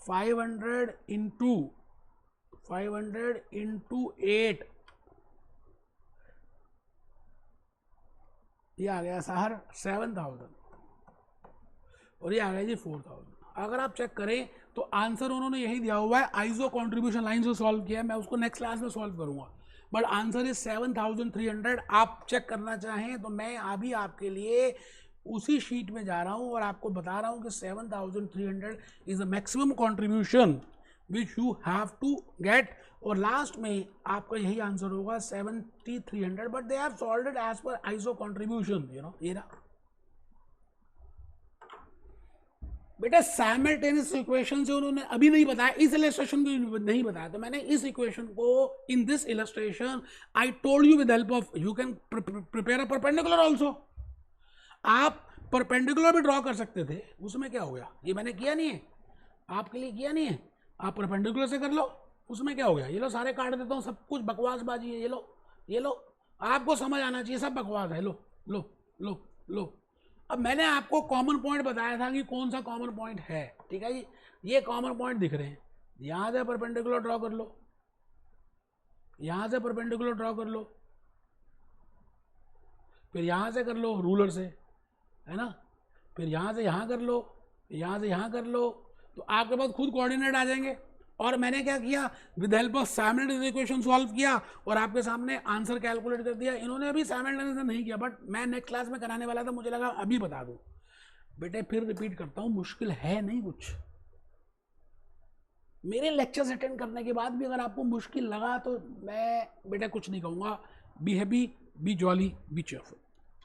500 इंटू 8, ये आ गया सर 7,000 और ये आ गया जी 4,000। अगर आप चेक करें तो आंसर उन्होंने यही दिया हुआ है, आइसो कंट्रीब्यूशन लाइन से सॉल्व किया है, मैं उसको नेक्स्ट क्लास में सॉल्व करूंगा, बट आंसर इज 7,300। आप चेक करना चाहें तो मैं अभी आपके लिए उसी शीट में जा रहा हूं और आपको बता रहा हूं कि 7,300 is the maximum contribution which you have to get, और लास्ट में आपका यही आंसर होगा 7,300, but they have solved it as per iso contribution, you know. ये रहा बेटा, साइमल्टेनियस इक्वेशन से उन्होंने अभी नहीं बताया, इस इलस्ट्रेशन को नहीं बताया, तो मैंने इस इक्वेशन को इन this illustration I told you with help of, you can prepare a perpendicular also. आप परपेंडिकुलर भी ड्रॉ कर सकते थे, उसमें क्या हो गया, ये मैंने किया नहीं है आपके लिए, किया नहीं है, आप परपेंडिकुलर से कर लो, उसमें क्या हो गया, ये लो सारे काट देता हूँ, सब कुछ बकवासबाजी है, ये लो आपको समझ आना चाहिए, सब बकवास है, लो लो लो लो। अब मैंने आपको कॉमन पॉइंट बताया था कि कौन सा कॉमन पॉइंट है, ठीक है जी, ये कॉमन पॉइंट दिख रहे हैं, यहां से परपेंडिकुलर ड्रॉ कर लो, यहां से परपेंडिकुलर ड्रॉ कर लो, फिर यहां से कर लो रूलर से, है ना, फिर यहां से यहां कर लो, यहां से यहां कर लो, तो आपके पास खुद कोऑर्डिनेट आ जाएंगे। और मैंने क्या किया, with help of simultaneous equation solve किया और आपके सामने आंसर कैलकुलेट कर दिया। इन्होंने अभी साइमल्टेनियस नहीं किया, बट मैं नेक्स्ट क्लास में कराने वाला था, मुझे लगा अभी बता दूं। बेटे फिर रिपीट करता हूं, मुश्किल है नहीं कुछ, मेरे लेक्चर्स अटेंड करने के बाद भी अगर आपको मुश्किल लगा तो मैं बेटा कुछ नहीं कहूँगा, be happy, B jolly, B cheerful.